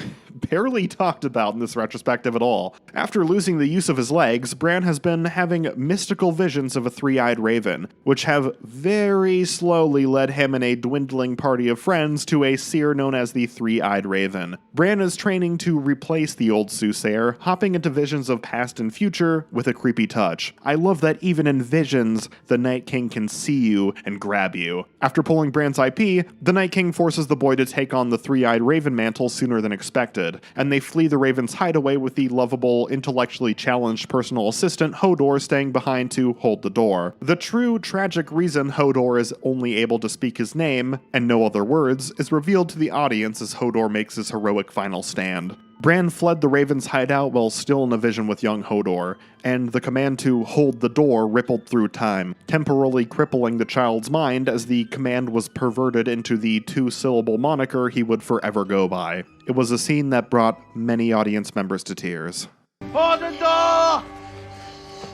barely talked about in this retrospective at all. After losing the use of his legs, Bran has been having mystical visions of a three-eyed raven, which have very slowly led him and a dwindling party of friends to a seer known as the Three-Eyed Raven. Bran is training to replace the old soothsayer, hopping into visions of past and future with a creepy touch. I love that even in visions, the Night King can see you and grab you. After pulling Bran's IP, the Night King forces the boy to take on the Three-Eyed Raven mantle sooner than expected, and they flee the Raven's hideaway with the lovable, intellectually challenged personal assistant Hodor staying behind to hold the door. The true tragic reason Hodor is only able to speak his name, and no other words, is revealed to the audience as Hodor makes his heroic final stand. Bran fled the Raven's hideout while still in a vision with young Hodor, and the command to hold the door rippled through time, temporarily crippling the child's mind as the command was perverted into the two-syllable moniker he would forever go by. It was a scene that brought many audience members to tears. Hold the door!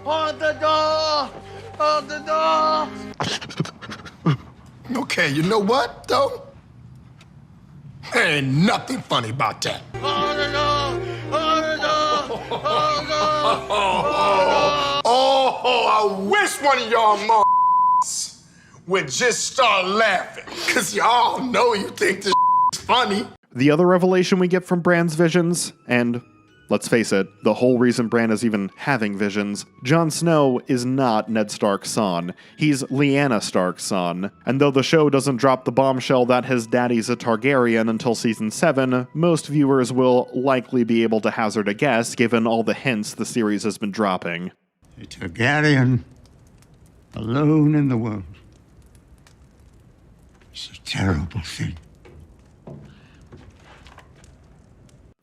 Hold the door! Hold the door! Okay, you know what, though? There ain't nothing funny about that. Hold the door! Hold the door! Hold the door! Oh, I wish one of y'all would just start laughing, because y'all know you think this is funny. The other revelation we get from Bran's visions, and Let's face it, the whole reason Bran is even having visions. Jon Snow is not Ned Stark's son. He's Lyanna Stark's son. And though the show doesn't drop the bombshell that his daddy's a Targaryen until season 7, most viewers will likely be able to hazard a guess given all the hints the series has been dropping. A Targaryen, alone in the world. It's a terrible thing.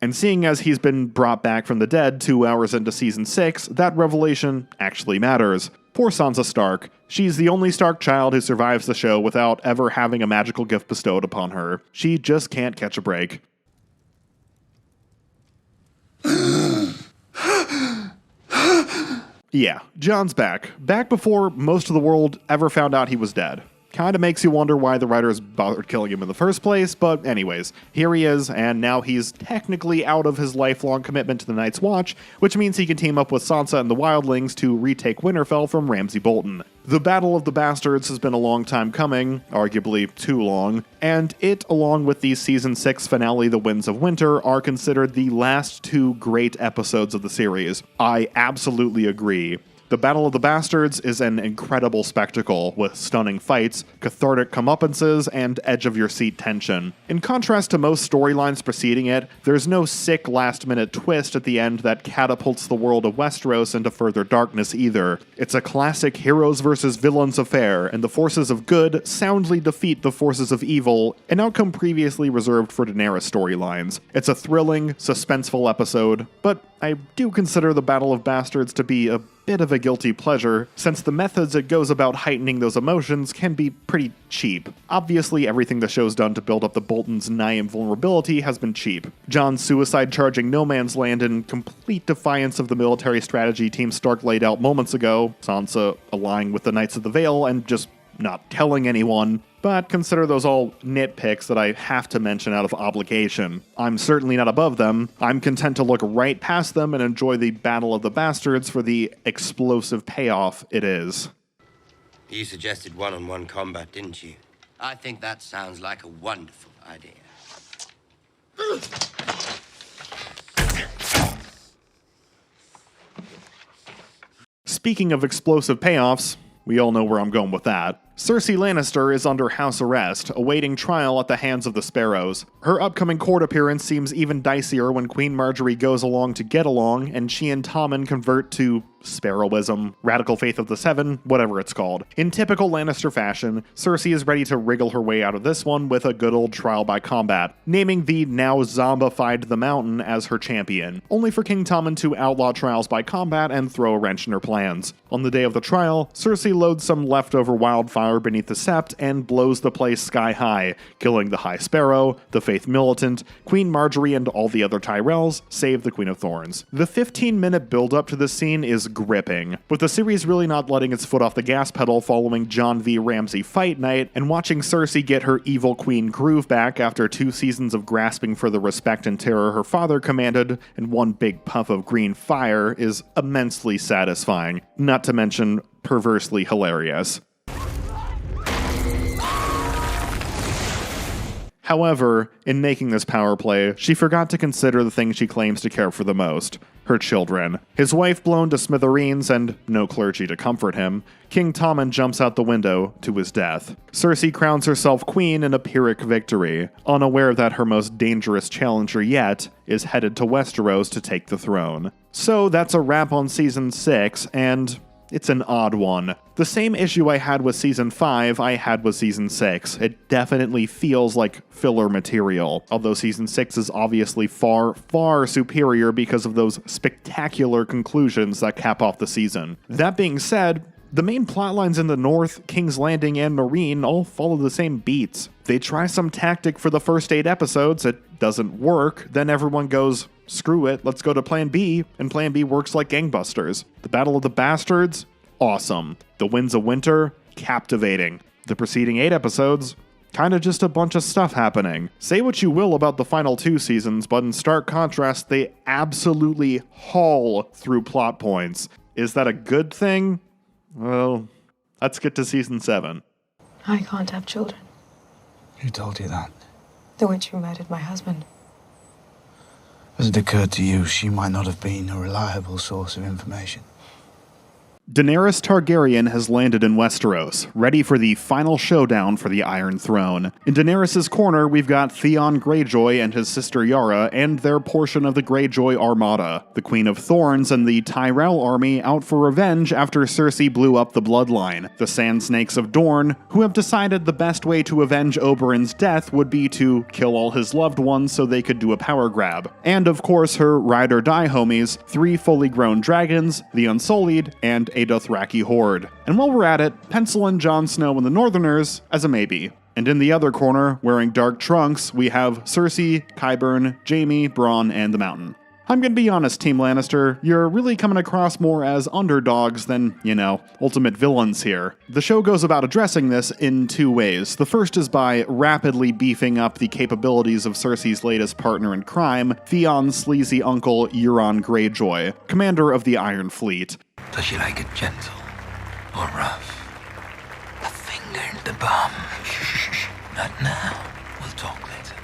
And seeing as he's been brought back from the dead 2 hours into season 6, that revelation actually matters. Poor Sansa Stark. She's the only Stark child who survives the show without ever having a magical gift bestowed upon her. She just can't catch a break. Yeah, Jon's back. Back before most of the world ever found out he was dead. Kinda makes you wonder why the writers bothered killing him in the first place, but anyways, here he is, and now he's technically out of his lifelong commitment to the Night's Watch, which means he can team up with Sansa and the Wildlings to retake Winterfell from Ramsay Bolton. The Battle of the Bastards has been a long time coming, arguably too long, and it, along with the Season 6 finale The Winds of Winter, are considered the last 2 great episodes of the series. I absolutely agree. The Battle of the Bastards is an incredible spectacle, with stunning fights, cathartic comeuppances, and edge-of-your-seat tension. In contrast to most storylines preceding it, there's no sick last-minute twist at the end that catapults the world of Westeros into further darkness either. It's a classic heroes versus villains affair, and the forces of good soundly defeat the forces of evil, an outcome previously reserved for Daenerys storylines. It's a thrilling, suspenseful episode, but I do consider the Battle of Bastards to be a bit of a guilty pleasure, since the methods it goes about heightening those emotions can be pretty cheap. Obviously, everything the show's done to build up the Boltons' nigh invulnerability has been cheap. Jon's suicide charging no man's land in complete defiance of the military strategy Team Stark laid out moments ago, Sansa allying with the Knights of the Vale and just not telling anyone, but consider those all nitpicks that I have to mention out of obligation. I'm certainly not above them. I'm content to look right past them and enjoy the Battle of the Bastards for the explosive payoff it is. You suggested one-on-one combat, didn't you? I think that sounds like a wonderful idea. Speaking of explosive payoffs, we all know where I'm going with that. Cersei Lannister is under house arrest, awaiting trial at the hands of the Sparrows. Her upcoming court appearance seems even dicier when Queen Marjorie goes along to get along, and she and Tommen convert to Sparrowism, Radical Faith of the Seven, whatever it's called. In typical Lannister fashion, Cersei is ready to wriggle her way out of this one with a good old trial by combat, naming the now zombified The Mountain as her champion, only for King Tommen to outlaw trials by combat and throw a wrench in her plans. On the day of the trial, Cersei loads some leftover wildfire beneath the sept and blows the place sky high, killing the High Sparrow, the Faith Militant, Queen Marjorie, and all the other Tyrells, save the Queen of Thorns. The 15-minute build-up to this scene is gripping, with the series really not letting its foot off the gas pedal following Jon v. Ramsay fight night, and watching Cersei get her evil queen groove back after 2 seasons of grasping for the respect and terror her father commanded and one big puff of green fire is immensely satisfying, not to mention perversely hilarious. However, in making this power play, she forgot to consider the thing she claims to care for the most, her children. His wife blown to smithereens and no clergy to comfort him, King Tommen jumps out the window to his death. Cersei crowns herself queen in a Pyrrhic victory, unaware that her most dangerous challenger yet is headed to Westeros to take the throne. So that's a wrap on Season 6, and it's an odd one. The same issue I had with Season 5, I had with Season 6. It definitely feels like filler material, although Season 6 is obviously far, far superior because of those spectacular conclusions that cap off the season. That being said, the main plotlines in the North, King's Landing, and Meereen all follow the same beats. They try some tactic for the first 8 episodes, it doesn't work, then everyone goes, screw it, let's go to Plan B, and Plan B works like gangbusters. The Battle of the Bastards? Awesome. The Winds of Winter? Captivating. The preceding 8 episodes? Kinda just a bunch of stuff happening. Say what you will about the final 2 seasons, but in stark contrast, they absolutely haul through plot points. Is that a good thing? Well, let's get to Season 7. I can't have children. Who told you that? The witch who murdered my husband. Has it occurred to you she might not have been a reliable source of information? Daenerys Targaryen has landed in Westeros, ready for the final showdown for the Iron Throne. In Daenerys' corner, we've got Theon Greyjoy and his sister Yara and their portion of the Greyjoy Armada, the Queen of Thorns and the Tyrell army out for revenge after Cersei blew up the bloodline, the Sand Snakes of Dorne, who have decided the best way to avenge Oberyn's death would be to kill all his loved ones so they could do a power grab. And of course her ride or die homies, 3 fully grown dragons, the Unsullied, and a Dothraki horde. And while we're at it, pencil in Jon Snow and the Northerners as a maybe. And in the other corner, wearing dark trunks, we have Cersei, Qyburn, Jaime, Bronn, and the Mountain. I'm gonna be honest, Team Lannister, you're really coming across more as underdogs than, ultimate villains here. The show goes about addressing this in 2 ways. The first is by rapidly beefing up the capabilities of Cersei's latest partner in crime, Theon's sleazy uncle Euron Greyjoy, commander of the Iron Fleet. Does she like it gentle or rough? A finger in the bum. Not now. We'll talk later.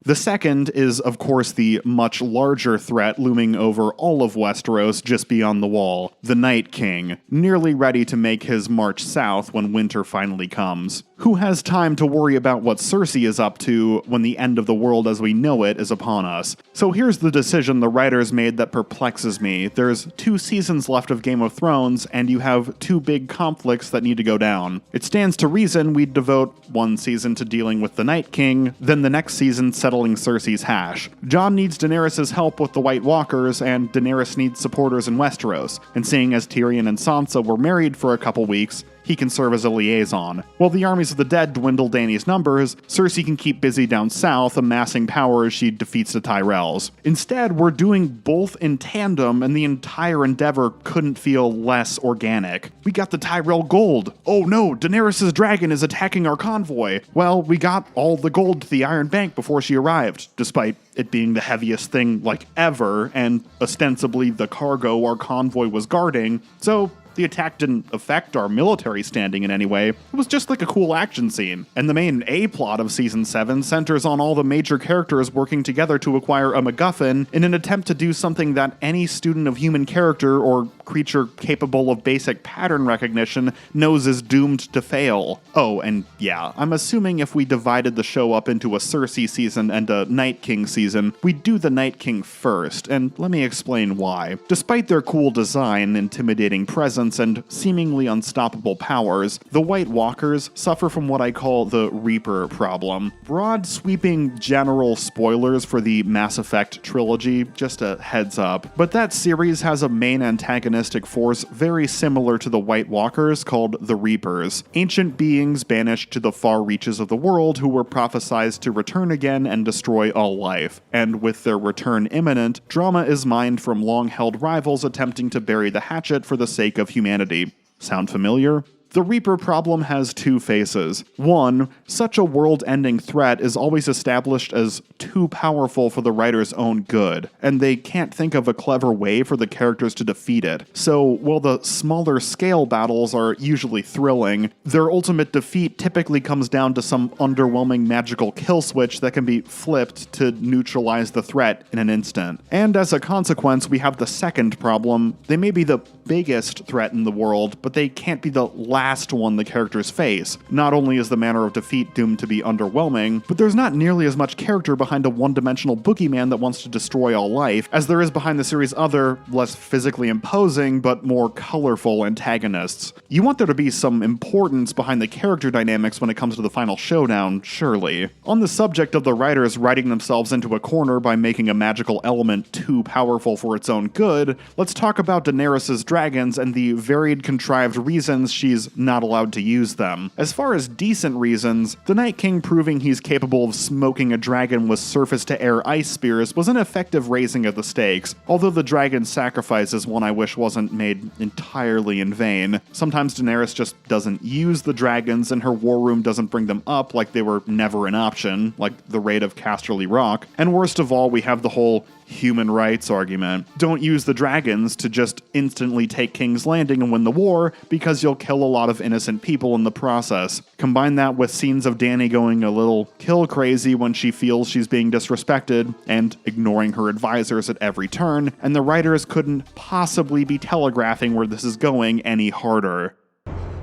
The second is, of course, the much larger threat looming over all of Westeros just beyond the wall, the Night King, nearly ready to make his march south when winter finally comes. Who has time to worry about what Cersei is up to when the end of the world as we know it is upon us? So here's the decision the writers made that perplexes me. There's 2 seasons left of Game of Thrones, and you have 2 big conflicts that need to go down. It stands to reason we'd devote 1 season to dealing with the Night King, then the next season settling Cersei's hash. Jon needs Daenerys' help with the White Walkers, and Daenerys needs supporters in Westeros. And seeing as Tyrion and Sansa were married for a couple weeks, he can serve as a liaison. While the armies of the dead dwindle Dany's numbers, Cersei can keep busy down south, amassing power as she defeats the Tyrells. Instead, we're doing both in tandem, and the entire endeavor couldn't feel less organic. We got the Tyrell gold. Oh no, Daenerys' dragon is attacking our convoy. Well, we got all the gold to the Iron Bank before she arrived, despite it being the heaviest thing ever, and ostensibly the cargo our convoy was guarding, so the attack didn't affect our military standing in any way. It was just like a cool action scene. And the main A-plot of Season 7 centers on all the major characters working together to acquire a MacGuffin in an attempt to do something that any student of human character or creature capable of basic pattern recognition knows is doomed to fail. Oh, and yeah, I'm assuming if we divided the show up into a Cersei season and a Night King season, we'd do the Night King first, and let me explain why. Despite their cool design, intimidating presence, and seemingly unstoppable powers, the White Walkers suffer from what I call the Reaper problem. Broad, sweeping general spoilers for the Mass Effect trilogy, just a heads up. But that series has a main antagonistic force very similar to the White Walkers called the Reapers, ancient beings banished to the far reaches of the world who were prophesized to return again and destroy all life. And with their return imminent, drama is mined from long-held rivals attempting to bury the hatchet for the sake of humanity. Sound familiar? The Reaper problem has 2 faces. One, such a world-ending threat is always established as too powerful for the writer's own good, and they can't think of a clever way for the characters to defeat it. So, while the smaller scale battles are usually thrilling, their ultimate defeat typically comes down to some underwhelming magical kill switch that can be flipped to neutralize the threat in an instant. And as a consequence, we have the second problem. They may be the biggest threat in the world, but they can't be the last one the characters face. Not only is the manner of defeat doomed to be underwhelming, but there's not nearly as much character behind a one-dimensional boogeyman that wants to destroy all life as there is behind the series' other, less physically imposing, but more colorful antagonists. You want there to be some importance behind the character dynamics when it comes to the final showdown, surely. On the subject of the writers writing themselves into a corner by making a magical element too powerful for its own good, let's talk about Daenerys' dragons and the varied contrived reasons she's not allowed to use them. As far as decent reasons, the Night King proving he's capable of smoking a dragon with surface-to-air ice spears was an effective raising of the stakes, although the dragon's sacrifice is one I wish wasn't made entirely in vain. Sometimes Daenerys just doesn't use the dragons and her war room doesn't bring them up like they were never an option, like the raid of Casterly Rock. And worst of all, we have the whole human rights argument. Don't use the dragons to just instantly take King's Landing and win the war, because you'll kill a lot of innocent people in the process. Combine that with scenes of Dany going a little kill crazy when she feels she's being disrespected, and ignoring her advisors at every turn, and the writers couldn't possibly be telegraphing where this is going any harder.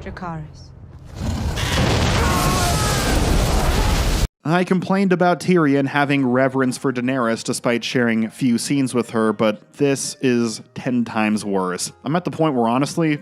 Dracarys. I complained about Tyrion having reverence for Daenerys despite sharing few scenes with her, but this is 10 times worse. I'm at the point where honestly,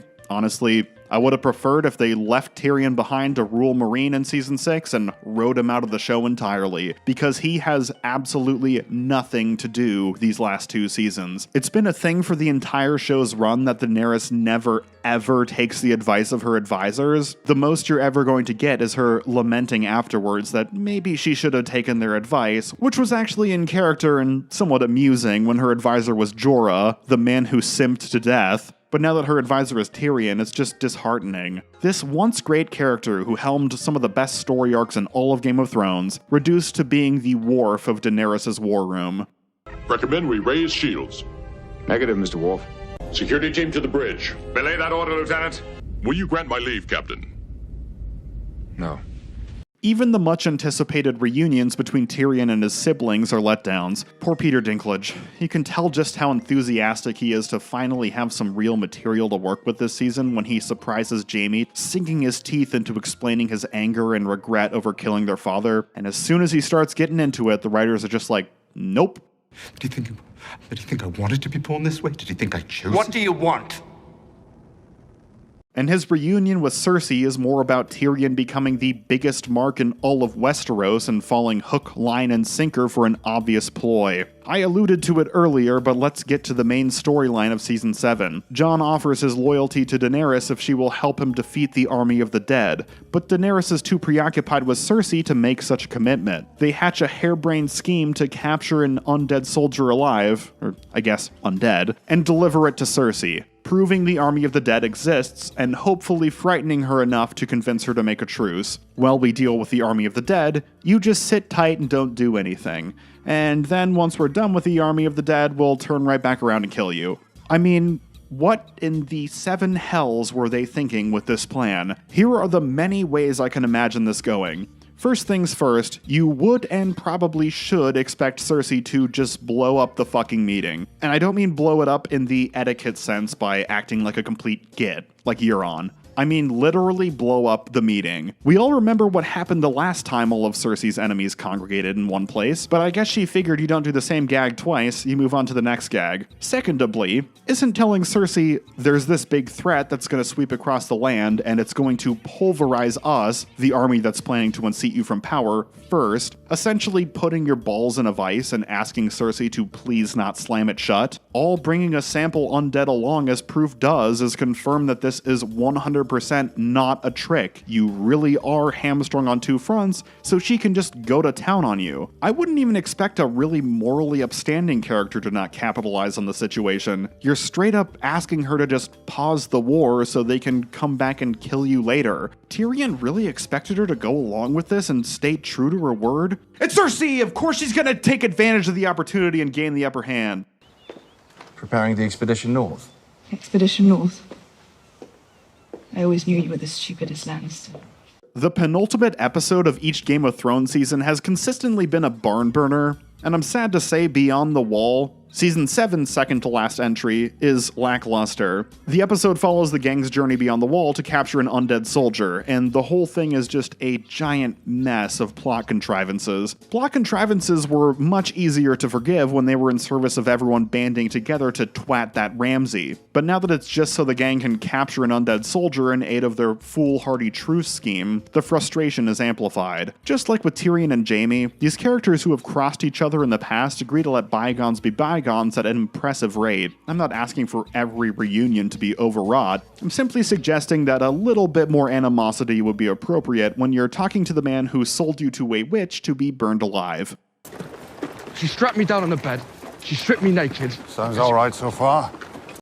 I would have preferred if they left Tyrion behind to rule Meereen in Season 6 and wrote him out of the show entirely, because he has absolutely nothing to do these last 2 seasons. It's been a thing for the entire show's run that Daenerys never ever takes the advice of her advisors. The most you're ever going to get is her lamenting afterwards that maybe she should have taken their advice, which was actually in character and somewhat amusing when her advisor was Jorah, the man who simped to death. But now that her advisor is Tyrion, it's just disheartening. This once great character who helmed some of the best story arcs in all of Game of Thrones, reduced to being the Worf of Daenerys' war room. Recommend we raise shields. Negative, Mr. Worf. Security team to the bridge. Belay that order, Lieutenant. Will you grant my leave, Captain? No. Even the much-anticipated reunions between Tyrion and his siblings are letdowns. Poor Peter Dinklage. You can tell just how enthusiastic he is to finally have some real material to work with this season when he surprises Jaime, sinking his teeth into explaining his anger and regret over killing their father. And as soon as he starts getting into it, the writers are just like, nope. Did you think I wanted to be born this way? Did you think I chose? What do you want? And his reunion with Cersei is more about Tyrion becoming the biggest mark in all of Westeros and falling hook, line, and sinker for an obvious ploy. I alluded to it earlier, but let's get to the main storyline of Season 7. Jon offers his loyalty to Daenerys if she will help him defeat the army of the dead, but Daenerys is too preoccupied with Cersei to make such a commitment. They hatch a harebrained scheme to capture an undead soldier alive, or I guess undead, and deliver it to Cersei, proving the army of the dead exists, and hopefully frightening her enough to convince her to make a truce. While we deal with the army of the dead, you just sit tight and don't do anything. And then once we're done with the army of the dead, we'll turn right back around and kill you. I mean, what in the 7 hells were they thinking with this plan? Here are the many ways I can imagine this going. First things first, you would and probably should expect Cersei to just blow up the fucking meeting. And I don't mean blow it up in the etiquette sense by acting like a complete git, like Euron. I mean literally blow up the meeting. We all remember what happened the last time all of Cersei's enemies congregated in one place, but I guess she figured you don't do the same gag twice, you move on to the next gag. Secondably, isn't telling Cersei there's this big threat that's going to sweep across the land and it's going to pulverize us, the army that's planning to unseat you from power, first, essentially putting your balls in a vice and asking Cersei to please not slam it shut. All bringing a sample undead along as proof does is confirm that this is 100% not a trick. You really are hamstrung on 2 fronts, so she can just go to town on you. I wouldn't even expect a really morally upstanding character to not capitalize on the situation. You're straight up asking her to just pause the war so they can come back and kill you later. Tyrion really expected her to go along with this and stay true to her word? It's Cersei! Of course she's gonna take advantage of the opportunity and gain the upper hand. Preparing the expedition north. Expedition north. I always knew you were the stupidest Lannister. The penultimate episode of each Game of Thrones season has consistently been a barn burner, and I'm sad to say Beyond the Wall, Season 7's second to last entry, is lackluster. The episode follows the gang's journey beyond the wall to capture an undead soldier, and the whole thing is just a giant mess of plot contrivances. Plot contrivances were much easier to forgive when they were in service of everyone banding together to twat that Ramsay, but now that it's just so the gang can capture an undead soldier in aid of their foolhardy truce scheme, the frustration is amplified. Just like with Tyrion and Jaime, these characters who have crossed each other in the past agree to let bygones be bygones at an impressive rate. I'm not asking for every reunion to be overwrought. I'm simply suggesting that a little bit more animosity would be appropriate when you're talking to the man who sold you to a witch to be burned alive. She strapped me down on the bed. She stripped me naked. Sounds all right so far.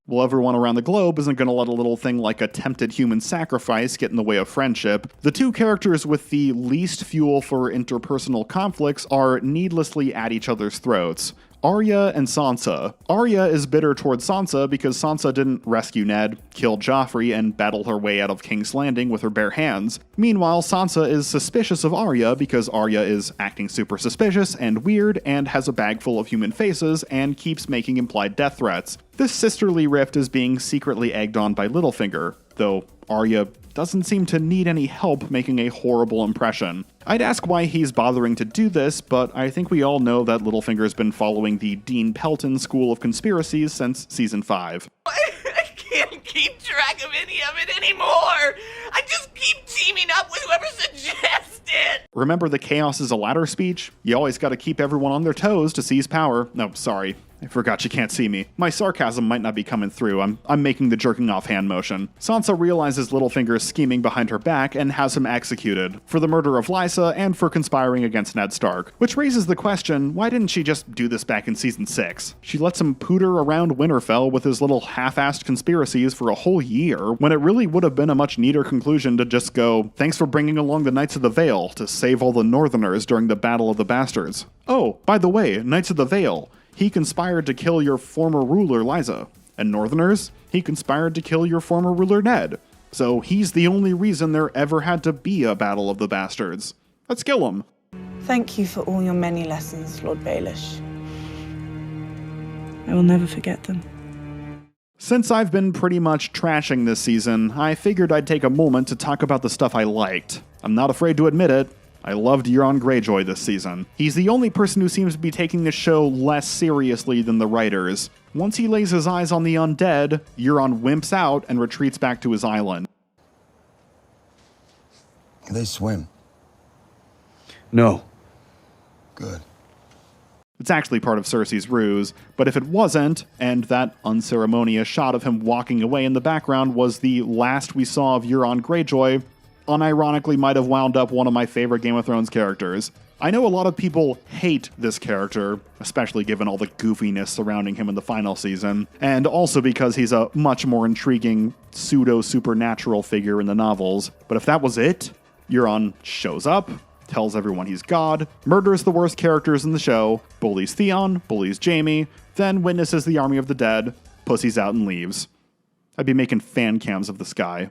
Well, everyone around the globe isn't going to let a little thing like attempted human sacrifice get in the way of friendship. The 2 characters with the least fuel for interpersonal conflicts are needlessly at each other's throats. Arya and Sansa. Arya is bitter towards Sansa because Sansa didn't rescue Ned, kill Joffrey, and battle her way out of King's Landing with her bare hands. Meanwhile, Sansa is suspicious of Arya because Arya is acting super suspicious and weird and has a bag full of human faces and keeps making implied death threats. This sisterly rift is being secretly egged on by Littlefinger, though Arya doesn't seem to need any help making a horrible impression. I'd ask why he's bothering to do this, but I think we all know that Littlefinger's been following the Dean Pelton school of conspiracies since season 5. I can't keep track of any of it anymore! I just keep teaming up with whoever suggests it! Remember the chaos is a ladder speech? You always gotta keep everyone on their toes to seize power. No, sorry. I forgot you can't see me. My sarcasm might not be coming through. I'm making the jerking off hand motion. Sansa realizes Littlefinger's scheming behind her back and has him executed for the murder of Lysa and for conspiring against Ned Stark. Which raises the question, why didn't she just do this back in season 6? She lets him pooter around Winterfell with his little half-assed conspiracies for a whole year, when it really would have been a much neater conclusion to just go, thanks for bringing along the Knights of the Vale to save all the Northerners during the Battle of the Bastards. Oh, by the way, Knights of the Vale. He conspired to kill your former ruler, Lysa. And Northerners, he conspired to kill your former ruler, Ned. So he's the only reason there ever had to be a Battle of the Bastards. Let's kill him. Thank you for all your many lessons, Lord Baelish. I will never forget them. Since I've been pretty much trashing this season, I figured I'd take a moment to talk about the stuff I liked. I'm not afraid to admit it. I loved Euron Greyjoy this season. He's the only person who seems to be taking the show less seriously than the writers. Once he lays his eyes on the undead, Euron wimps out and retreats back to his island. They swim. No. Good. It's actually part of Cersei's ruse, but if it wasn't, and that unceremonious shot of him walking away in the background was the last we saw of Euron Greyjoy, unironically might have wound up one of my favorite Game of Thrones characters. I know a lot of people hate this character, especially given all the goofiness surrounding him in the final season, and also because he's a much more intriguing pseudo-supernatural figure in the novels. But if that was it, Euron shows up, tells everyone he's God, murders the worst characters in the show, bullies Theon, bullies Jaime, then witnesses the army of the dead, pussies out and leaves. I'd be making fan cams of this guy.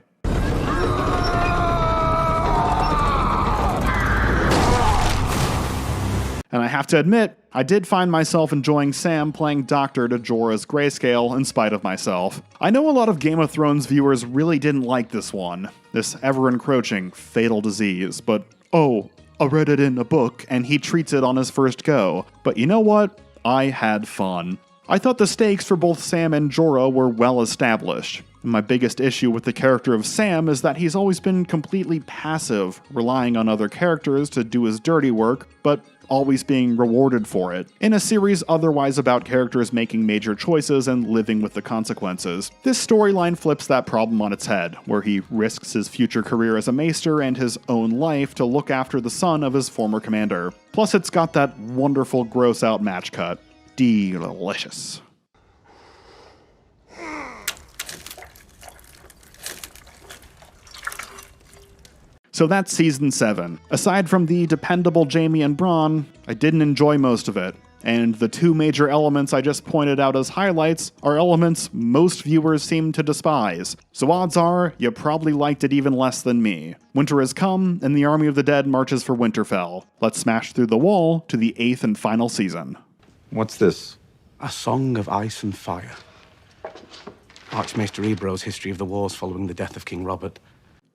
And I have to admit, I did find myself enjoying Sam playing Doctor to Jorah's grayscale in spite of myself. I know a lot of Game of Thrones viewers really didn't like this one, this ever-encroaching fatal disease, but oh, I read it in a book and he treats it on his first go. But you know what? I had fun. I thought the stakes for both Sam and Jorah were well established. My biggest issue with the character of Sam is that he's always been completely passive, relying on other characters to do his dirty work, but always being rewarded for it, in a series otherwise about characters making major choices and living with the consequences. This storyline flips that problem on its head, where he risks his future career as a maester and his own life to look after the son of his former commander. Plus it's got that wonderful gross-out match cut. Delicious. So that's season 7. Aside from the dependable Jaime and Bronn, I didn't enjoy most of it. And the two major elements I just pointed out as highlights are elements most viewers seem to despise. So odds are, you probably liked it even less than me. Winter has come, and the army of the dead marches for Winterfell. Let's smash through the wall to the 8th and final season. What's this? A Song of Ice and Fire. Archmaester Ebro's history of the wars following the death of King Robert.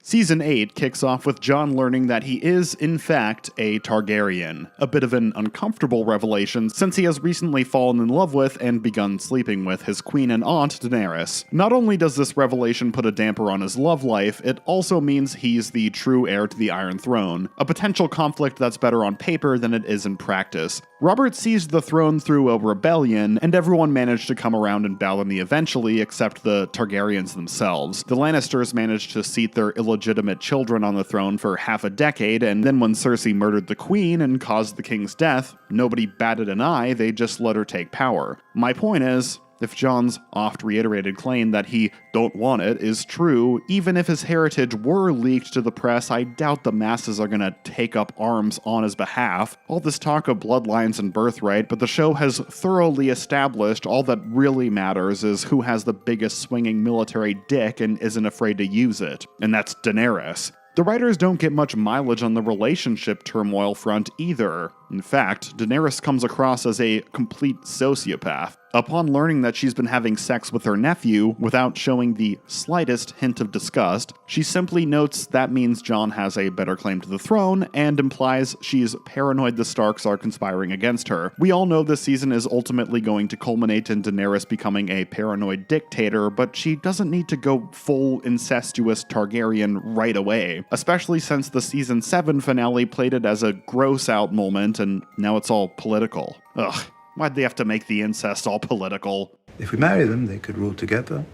Season 8 kicks off with Jon learning that he is, in fact, a Targaryen. A bit of an uncomfortable revelation since he has recently fallen in love with and begun sleeping with his queen and aunt, Daenerys. Not only does this revelation put a damper on his love life, it also means he's the true heir to the Iron Throne, a potential conflict that's better on paper than it is in practice. Robert seized the throne through a rebellion, and everyone managed to come around and bow the knee eventually except the Targaryens themselves. The Lannisters managed to seat their illegitimate children on the throne for half a decade, and then when Cersei murdered the queen and caused the king's death, nobody batted an eye, they just let her take power. My point is, If Jon's oft-reiterated claim that he don't want it is true, even if his heritage were leaked to the press, I doubt the masses are gonna take up arms on his behalf. All this talk of bloodlines and birthright, but the show has thoroughly established all that really matters is who has the biggest swinging military dick and isn't afraid to use it, and that's Daenerys. The writers don't get much mileage on the relationship turmoil front either. In fact, Daenerys comes across as a complete sociopath. Upon learning that she's been having sex with her nephew without showing the slightest hint of disgust, she simply notes that means Jon has a better claim to the throne and implies she's paranoid the Starks are conspiring against her. We all know this season is ultimately going to culminate in Daenerys becoming a paranoid dictator, but she doesn't need to go full incestuous Targaryen right away, especially since the season 7 finale played it as a gross out moment and now it's all political. Ugh. Why'd they have to make the incest all political? If we marry them, they could rule together.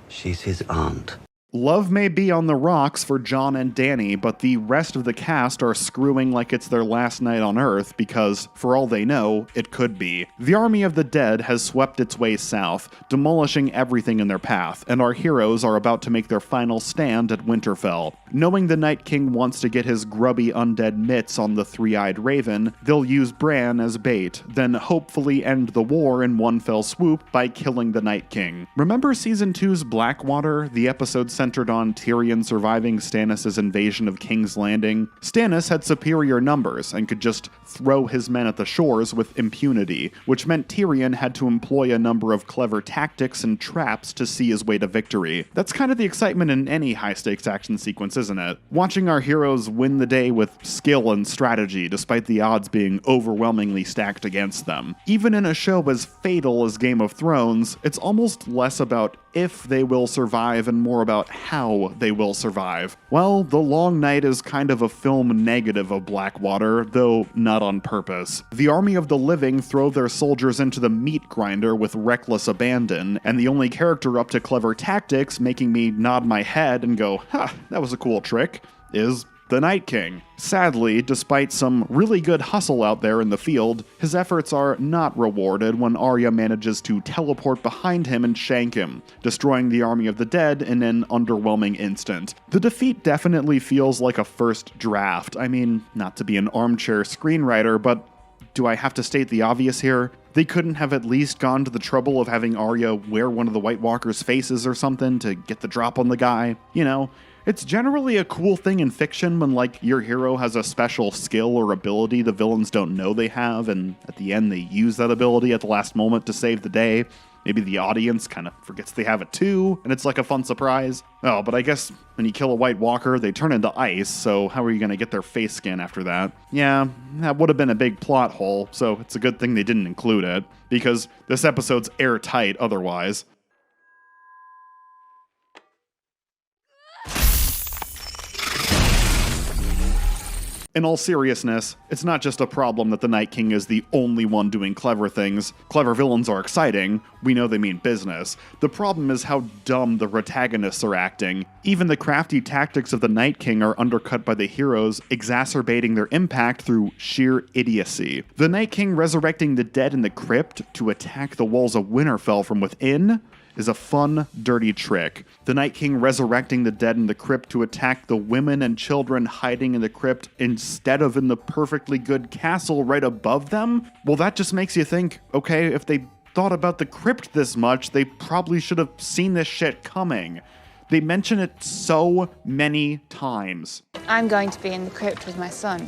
She's his aunt. Love may be on the rocks for Jon and Dany, but the rest of the cast are screwing like it's their last night on Earth because, for all they know, it could be. The army of the dead has swept its way south, demolishing everything in their path, and our heroes are about to make their final stand at Winterfell. Knowing the Night King wants to get his grubby undead mitts on the three-eyed raven, they'll use Bran as bait, then hopefully end the war in one fell swoop by killing the Night King. Remember Season 2's Blackwater, the episode centered on Tyrion surviving Stannis' invasion of King's Landing? Stannis had superior numbers and could just throw his men at the shores with impunity, which meant Tyrion had to employ a number of clever tactics and traps to see his way to victory. That's kind of the excitement in any high-stakes action sequence, isn't it? Watching our heroes win the day with skill and strategy, despite the odds being overwhelmingly stacked against them. Even in a show as fatal as Game of Thrones, it's almost less about if they will survive and more about how they will survive. Well, The Long Night is kind of a film negative of Blackwater, though not on purpose. The army of the living throw their soldiers into the meat grinder with reckless abandon, and the only character up to clever tactics, making me nod my head and go, "Ha, that was a cool trick," is the Night King. Sadly, despite some really good hustle out there in the field, his efforts are not rewarded when Arya manages to teleport behind him and shank him, destroying the army of the dead in an underwhelming instant. The defeat definitely feels like a first draft. I mean, not to be an armchair screenwriter, but do I have to state the obvious here? They couldn't have at least gone to the trouble of having Arya wear one of the White Walker's faces or something to get the drop on the guy? You know, it's generally a cool thing in fiction when, like, your hero has a special skill or ability the villains don't know they have, and at the end they use that ability at the last moment to save the day. Maybe the audience kind of forgets they have it too, and it's like a fun surprise. Oh, but I guess when you kill a White Walker, they turn into ice, so how are you going to get their face skin after that? Yeah, that would have been a big plot hole, so it's a good thing they didn't include it, because this episode's airtight otherwise. In all seriousness, it's not just a problem that the Night King is the only one doing clever things. Clever villains are exciting. We know they mean business. The problem is how dumb the protagonists are acting. Even the crafty tactics of the Night King are undercut by the heroes, exacerbating their impact through sheer idiocy. The Night King resurrecting the dead in the crypt to attack the walls of Winterfell from within is a fun, dirty trick. The Night King resurrecting the dead in the crypt to attack the women and children hiding in the crypt instead of in the perfectly good castle right above them? Well, that just makes you think, okay, if they thought about the crypt this much, they probably should have seen this shit coming. They mention it so many times. I'm going to be in the crypt with my son.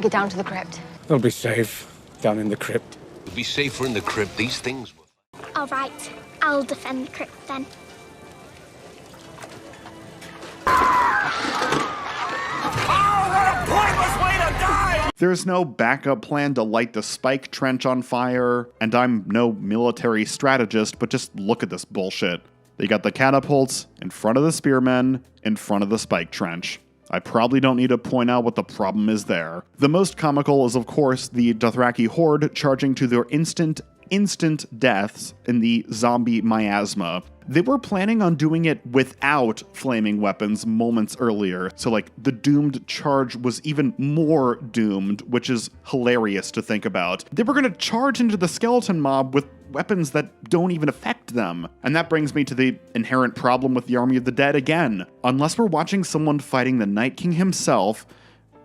Get down to the crypt. They'll be safe down in the crypt. We'll be safer in the crypt. These things will. All right, I'll defend the crypt then. There's no backup plan to light the spike trench on fire, and I'm no military strategist, but just look at this bullshit. They got the catapults in front of the spearmen, in front of the spike trench. I probably don't need to point out what the problem is there. The most comical is, of course, the Dothraki horde charging to their instant deaths in the zombie miasma. They were planning on doing it without flaming weapons moments earlier, so like the doomed charge was even more doomed, which is hilarious to think about. They were gonna charge into the skeleton mob with weapons that don't even affect them. And that brings me to the inherent problem with the Army of the Dead again. Unless we're watching someone fighting the Night King himself,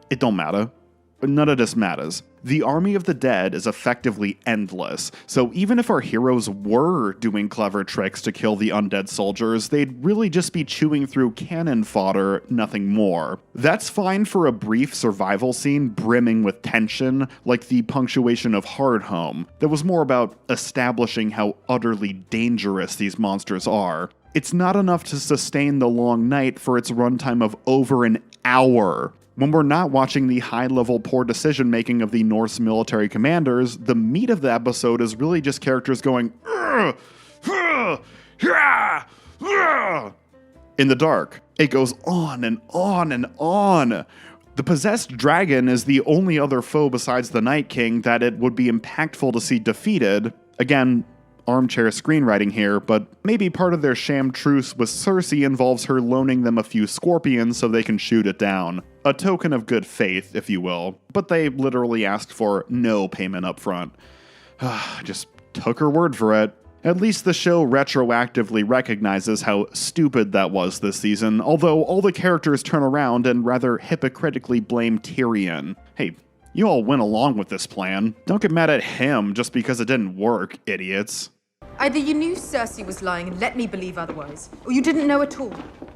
it don't matter. None of this matters. The Army of the Dead is effectively endless, so even if our heroes were doing clever tricks to kill the undead soldiers, they'd really just be chewing through cannon fodder, nothing more. That's fine for a brief survival scene brimming with tension, like the punctuation of Hard Home, that was more about establishing how utterly dangerous these monsters are. It's not enough to sustain the long night for its runtime of over an hour. When we're not watching the high-level poor decision-making of the Norse military commanders, the meat of the episode is really just characters going in the dark. It goes on and on and on. The possessed dragon is the only other foe besides the Night King that it would be impactful to see defeated. Again, armchair screenwriting here, but maybe part of their sham truce with Cersei involves her loaning them a few scorpions so they can shoot it down. A token of good faith, if you will. But they literally asked for no payment up front. Just took her word for it. At least the show retroactively recognizes how stupid that was this season, although all the characters turn around and rather hypocritically blame Tyrion. Hey, you all went along with this plan. Don't get mad at him just because it didn't work, idiots. Either you knew Cersei was lying and let me believe otherwise, or you didn't know at all,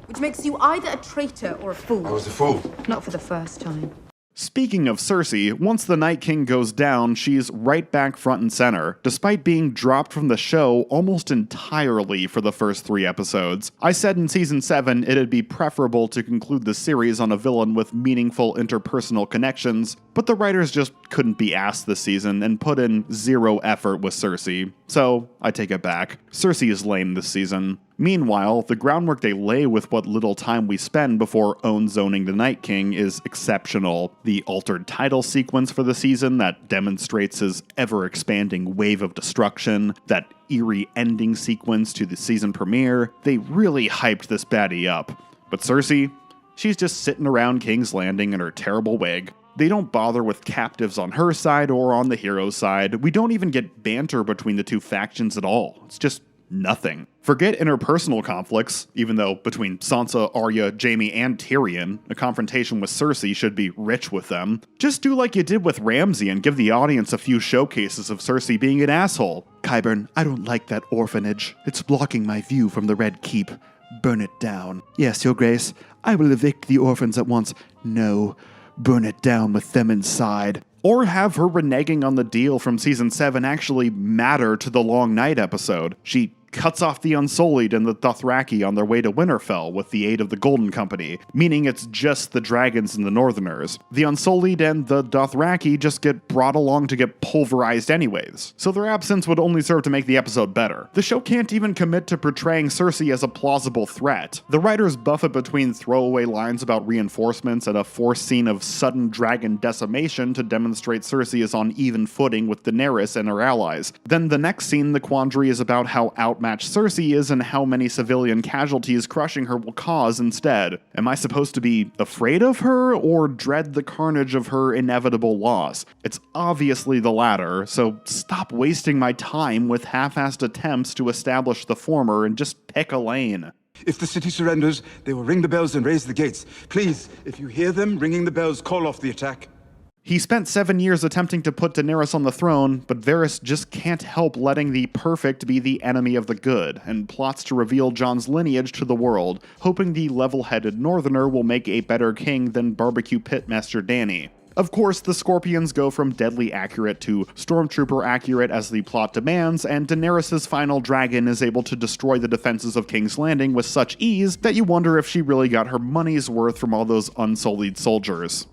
which makes you either a traitor or a fool. I was a fool. Not for the first time. Speaking of Cersei, once the Night King goes down, she's right back front and center, despite being dropped from the show almost entirely for the first 3 episodes. I said in Season 7 it'd be preferable to conclude the series on a villain with meaningful interpersonal connections, but the writers just couldn't be asked this season and put in 0 effort with Cersei. So, I take it back. Cersei is lame this season. Meanwhile, the groundwork they lay with what little time we spend before own-zoning the Night King is exceptional. The altered title sequence for the season that demonstrates his ever-expanding wave of destruction, that eerie ending sequence to the season premiere, they really hyped this baddie up. But Cersei, she's just sitting around King's Landing in her terrible wig. They don't bother with captives on her side or on the hero's side. We don't even get banter between the two factions at all. It's just nothing. Forget interpersonal conflicts, even though between Sansa, Arya, Jaime, and Tyrion, a confrontation with Cersei should be rich with them. Just do like you did with Ramsay and give the audience a few showcases of Cersei being an asshole. Qyburn, I don't like that orphanage. It's blocking my view from the Red Keep. Burn it down. Yes, Your Grace, I will evict the orphans at once. No, burn it down with them inside. Or have her reneging on the deal from Season 7 actually matter to the Long Night episode. She cuts off the Unsullied and the Dothraki on their way to Winterfell with the aid of the Golden Company, meaning it's just the dragons and the Northerners. The Unsullied and the Dothraki just get brought along to get pulverized anyways, so their absence would only serve to make the episode better. The show can't even commit to portraying Cersei as a plausible threat. The writers buff it between throwaway lines about reinforcements and a forced scene of sudden dragon decimation to demonstrate Cersei is on even footing with Daenerys and her allies. Then the next scene, the quandary is about how outmatched Cersei is and how many civilian casualties crushing her will cause instead. Am I supposed to be afraid of her or dread the carnage of her inevitable loss? It's obviously the latter, so stop wasting my time with half-assed attempts to establish the former and just pick a lane. If the city surrenders, they will ring the bells and raise the gates. Please, if you hear them ringing the bells, call off the attack. He spent 7 years attempting to put Daenerys on the throne, but Varys just can't help letting the perfect be the enemy of the good, and plots to reveal Jon's lineage to the world, hoping the level-headed Northerner will make a better king than barbecue pitmaster Dany. Of course, the Scorpions go from deadly accurate to stormtrooper accurate as the plot demands, and Daenerys' final dragon is able to destroy the defenses of King's Landing with such ease that you wonder if she really got her money's worth from all those unsullied soldiers.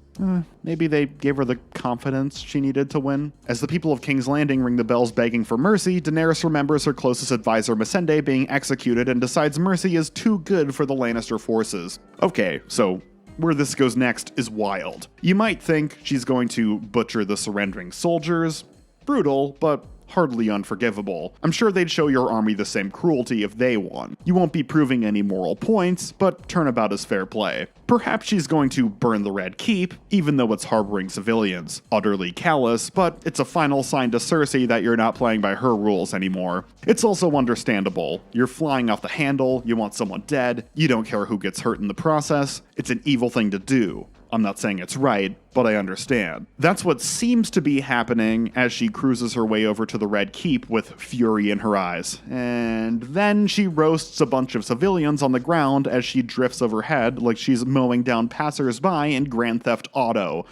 Maybe they gave her the confidence she needed to win. As the people of King's Landing ring the bells begging for mercy, Daenerys remembers her closest advisor Missandei being executed and decides mercy is too good for the Lannister forces. Okay, so where this goes next is wild. You might think she's going to butcher the surrendering soldiers. Brutal, but hardly unforgivable. I'm sure they'd show your army the same cruelty if they won. You won't be proving any moral points, but turnabout is fair play. Perhaps she's going to burn the Red Keep, even though it's harboring civilians. Utterly callous, but it's a final sign to Cersei that you're not playing by her rules anymore. It's also understandable. You're flying off the handle, you want someone dead, you don't care who gets hurt in the process. It's an evil thing to do. I'm not saying it's right, but I understand. That's what seems to be happening as she cruises her way over to the Red Keep with fury in her eyes. And then she roasts a bunch of civilians on the ground as she drifts overhead like she's mowing down passers-by in Grand Theft Auto.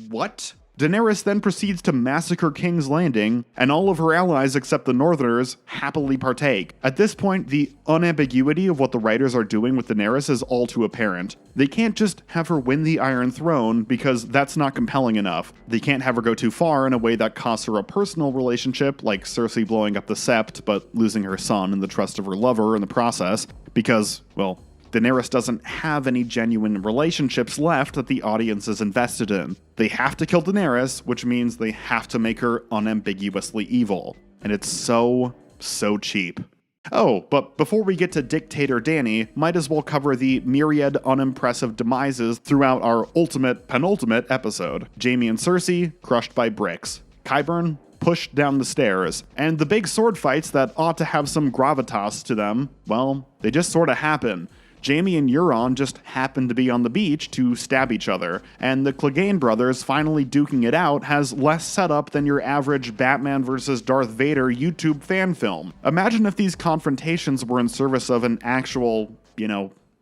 What? Daenerys then proceeds to massacre King's Landing, and all of her allies except the Northerners happily partake. At this point, the unambiguity of what the writers are doing with Daenerys is all too apparent. They can't just have her win the Iron Throne because that's not compelling enough. They can't have her go too far in a way that costs her a personal relationship, like Cersei blowing up the Sept but losing her son and the trust of her lover in the process, because, well, Daenerys doesn't have any genuine relationships left that the audience is invested in. They have to kill Daenerys, which means they have to make her unambiguously evil. And it's so cheap. Oh, but before we get to Dictator Dany, might as well cover the myriad unimpressive demises throughout our penultimate episode. Jaime and Cersei, crushed by bricks. Qyburn, pushed down the stairs. And the big sword fights that ought to have some gravitas to them, well, they just sorta happen. Jaime and Euron just happen to be on the beach to stab each other, and the Clegane brothers finally duking it out has less setup than your average Batman vs. Darth Vader YouTube fan film. Imagine if these confrontations were in service of an actual,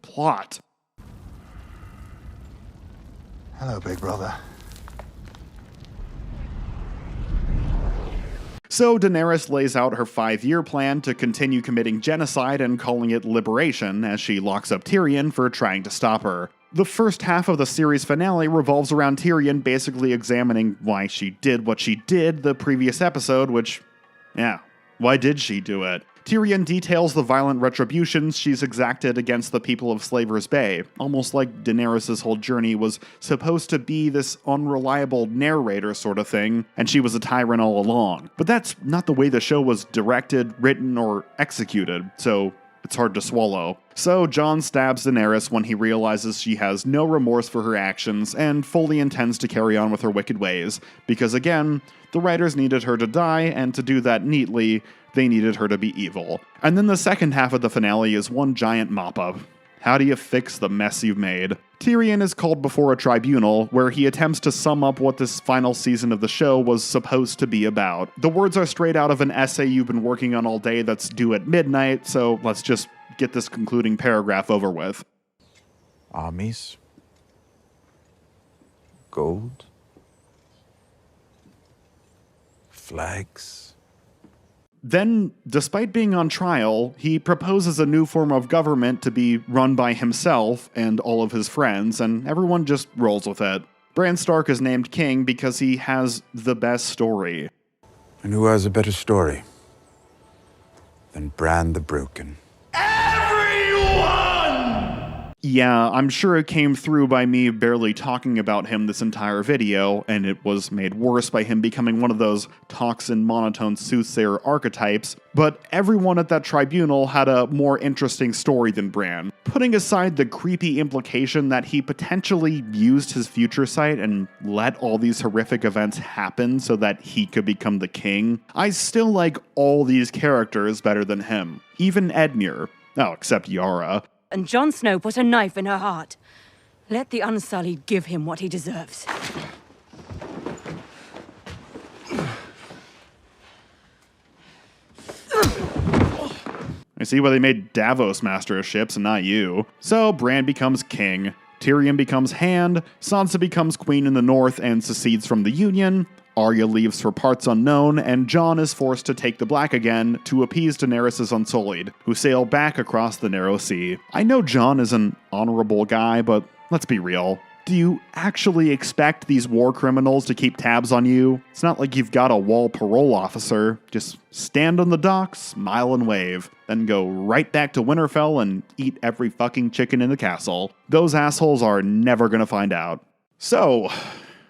plot. Hello, big brother. So Daenerys lays out her 5-year plan to continue committing genocide and calling it liberation as she locks up Tyrion for trying to stop her. The first half of the series finale revolves around Tyrion basically examining why she did what she did the previous episode, which, why did she do it? Tyrion details the violent retributions she's exacted against the people of Slaver's Bay, almost like Daenerys' whole journey was supposed to be this unreliable narrator sort of thing, and she was a tyrant all along. But that's not the way the show was directed, written, or executed, so it's hard to swallow. So Jon stabs Daenerys when he realizes she has no remorse for her actions and fully intends to carry on with her wicked ways, because again, the writers needed her to die, and to do that neatly, they needed her to be evil. And then the second half of the finale is one giant mop-up. How do you fix the mess you've made? Tyrion is called before a tribunal, where he attempts to sum up what this final season of the show was supposed to be about. The words are straight out of an essay you've been working on all day that's due at midnight, so let's just get this concluding paragraph over with. Armies. Gold. Flags. Then, despite being on trial, he proposes a new form of government to be run by himself and all of his friends, and everyone just rolls with it. Bran Stark is named king because he has the best story. And who has a better story than Bran the Broken? Yeah, I'm sure it came through by me barely talking about him this entire video, and it was made worse by him becoming one of those toxin monotone soothsayer archetypes, but everyone at that tribunal had a more interesting story than Bran. Putting aside the creepy implication that he potentially used his future sight and let all these horrific events happen so that he could become the king, I still like all these characters better than him. Even Edmure. Oh, except Yara. And Jon Snow put a knife in her heart. Let the Unsullied give him what he deserves. I see why they made Davos master of ships and not you. So Bran becomes king, Tyrion becomes Hand, Sansa becomes queen in the north and secedes from the Union, Arya leaves for parts unknown, and Jon is forced to take the black again to appease Daenerys' Unsullied, who sail back across the narrow sea. I know Jon is an honorable guy, but let's be real. Do you actually expect these war criminals to keep tabs on you? It's not like you've got a wall parole officer. Just stand on the dock, smile and wave, then go right back to Winterfell and eat every fucking chicken in the castle. Those assholes are never gonna find out. So,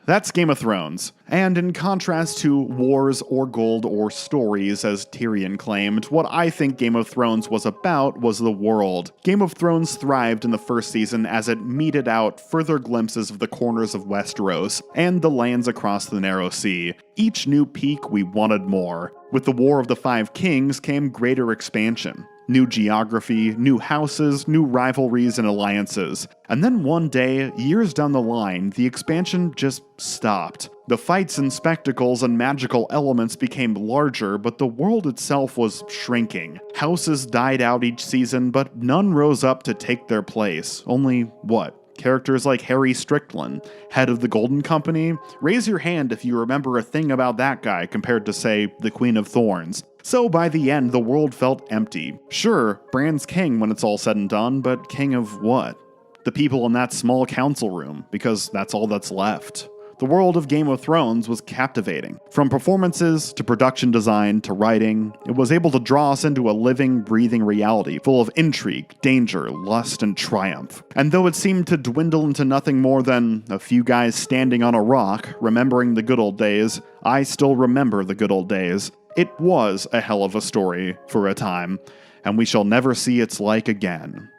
That's Game of Thrones. And in contrast to wars or gold or stories, as Tyrion claimed, what I think Game of Thrones was about was the world. Game of Thrones thrived in the first season as it meted out further glimpses of the corners of Westeros and the lands across the Narrow Sea. Each new peak, we wanted more. With the War of the Five Kings came greater expansion. New geography, new houses, new rivalries and alliances. And then one day, years down the line, the expansion just stopped. The fights and spectacles and magical elements became larger, but the world itself was shrinking. Houses died out each season, but none rose up to take their place. Only what? Characters like Harry Strickland, head of the Golden Company? Raise your hand if you remember a thing about that guy compared to, say, the Queen of Thorns. So by the end, the world felt empty. Sure, Bran's king when it's all said and done, but king of what? The people in that small council room, because that's all that's left. The world of Game of Thrones was captivating. From performances, to production design, to writing, it was able to draw us into a living, breathing reality full of intrigue, danger, lust, and triumph. And though it seemed to dwindle into nothing more than a few guys standing on a rock, remembering the good old days, I still remember the good old days. It was a hell of a story for a time, and we shall never see its like again.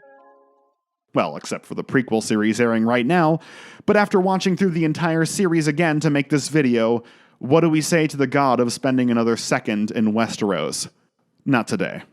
Well, except for the prequel series airing right now, but after watching through the entire series again to make this video, what do we say to the god of spending another second in Westeros? Not today.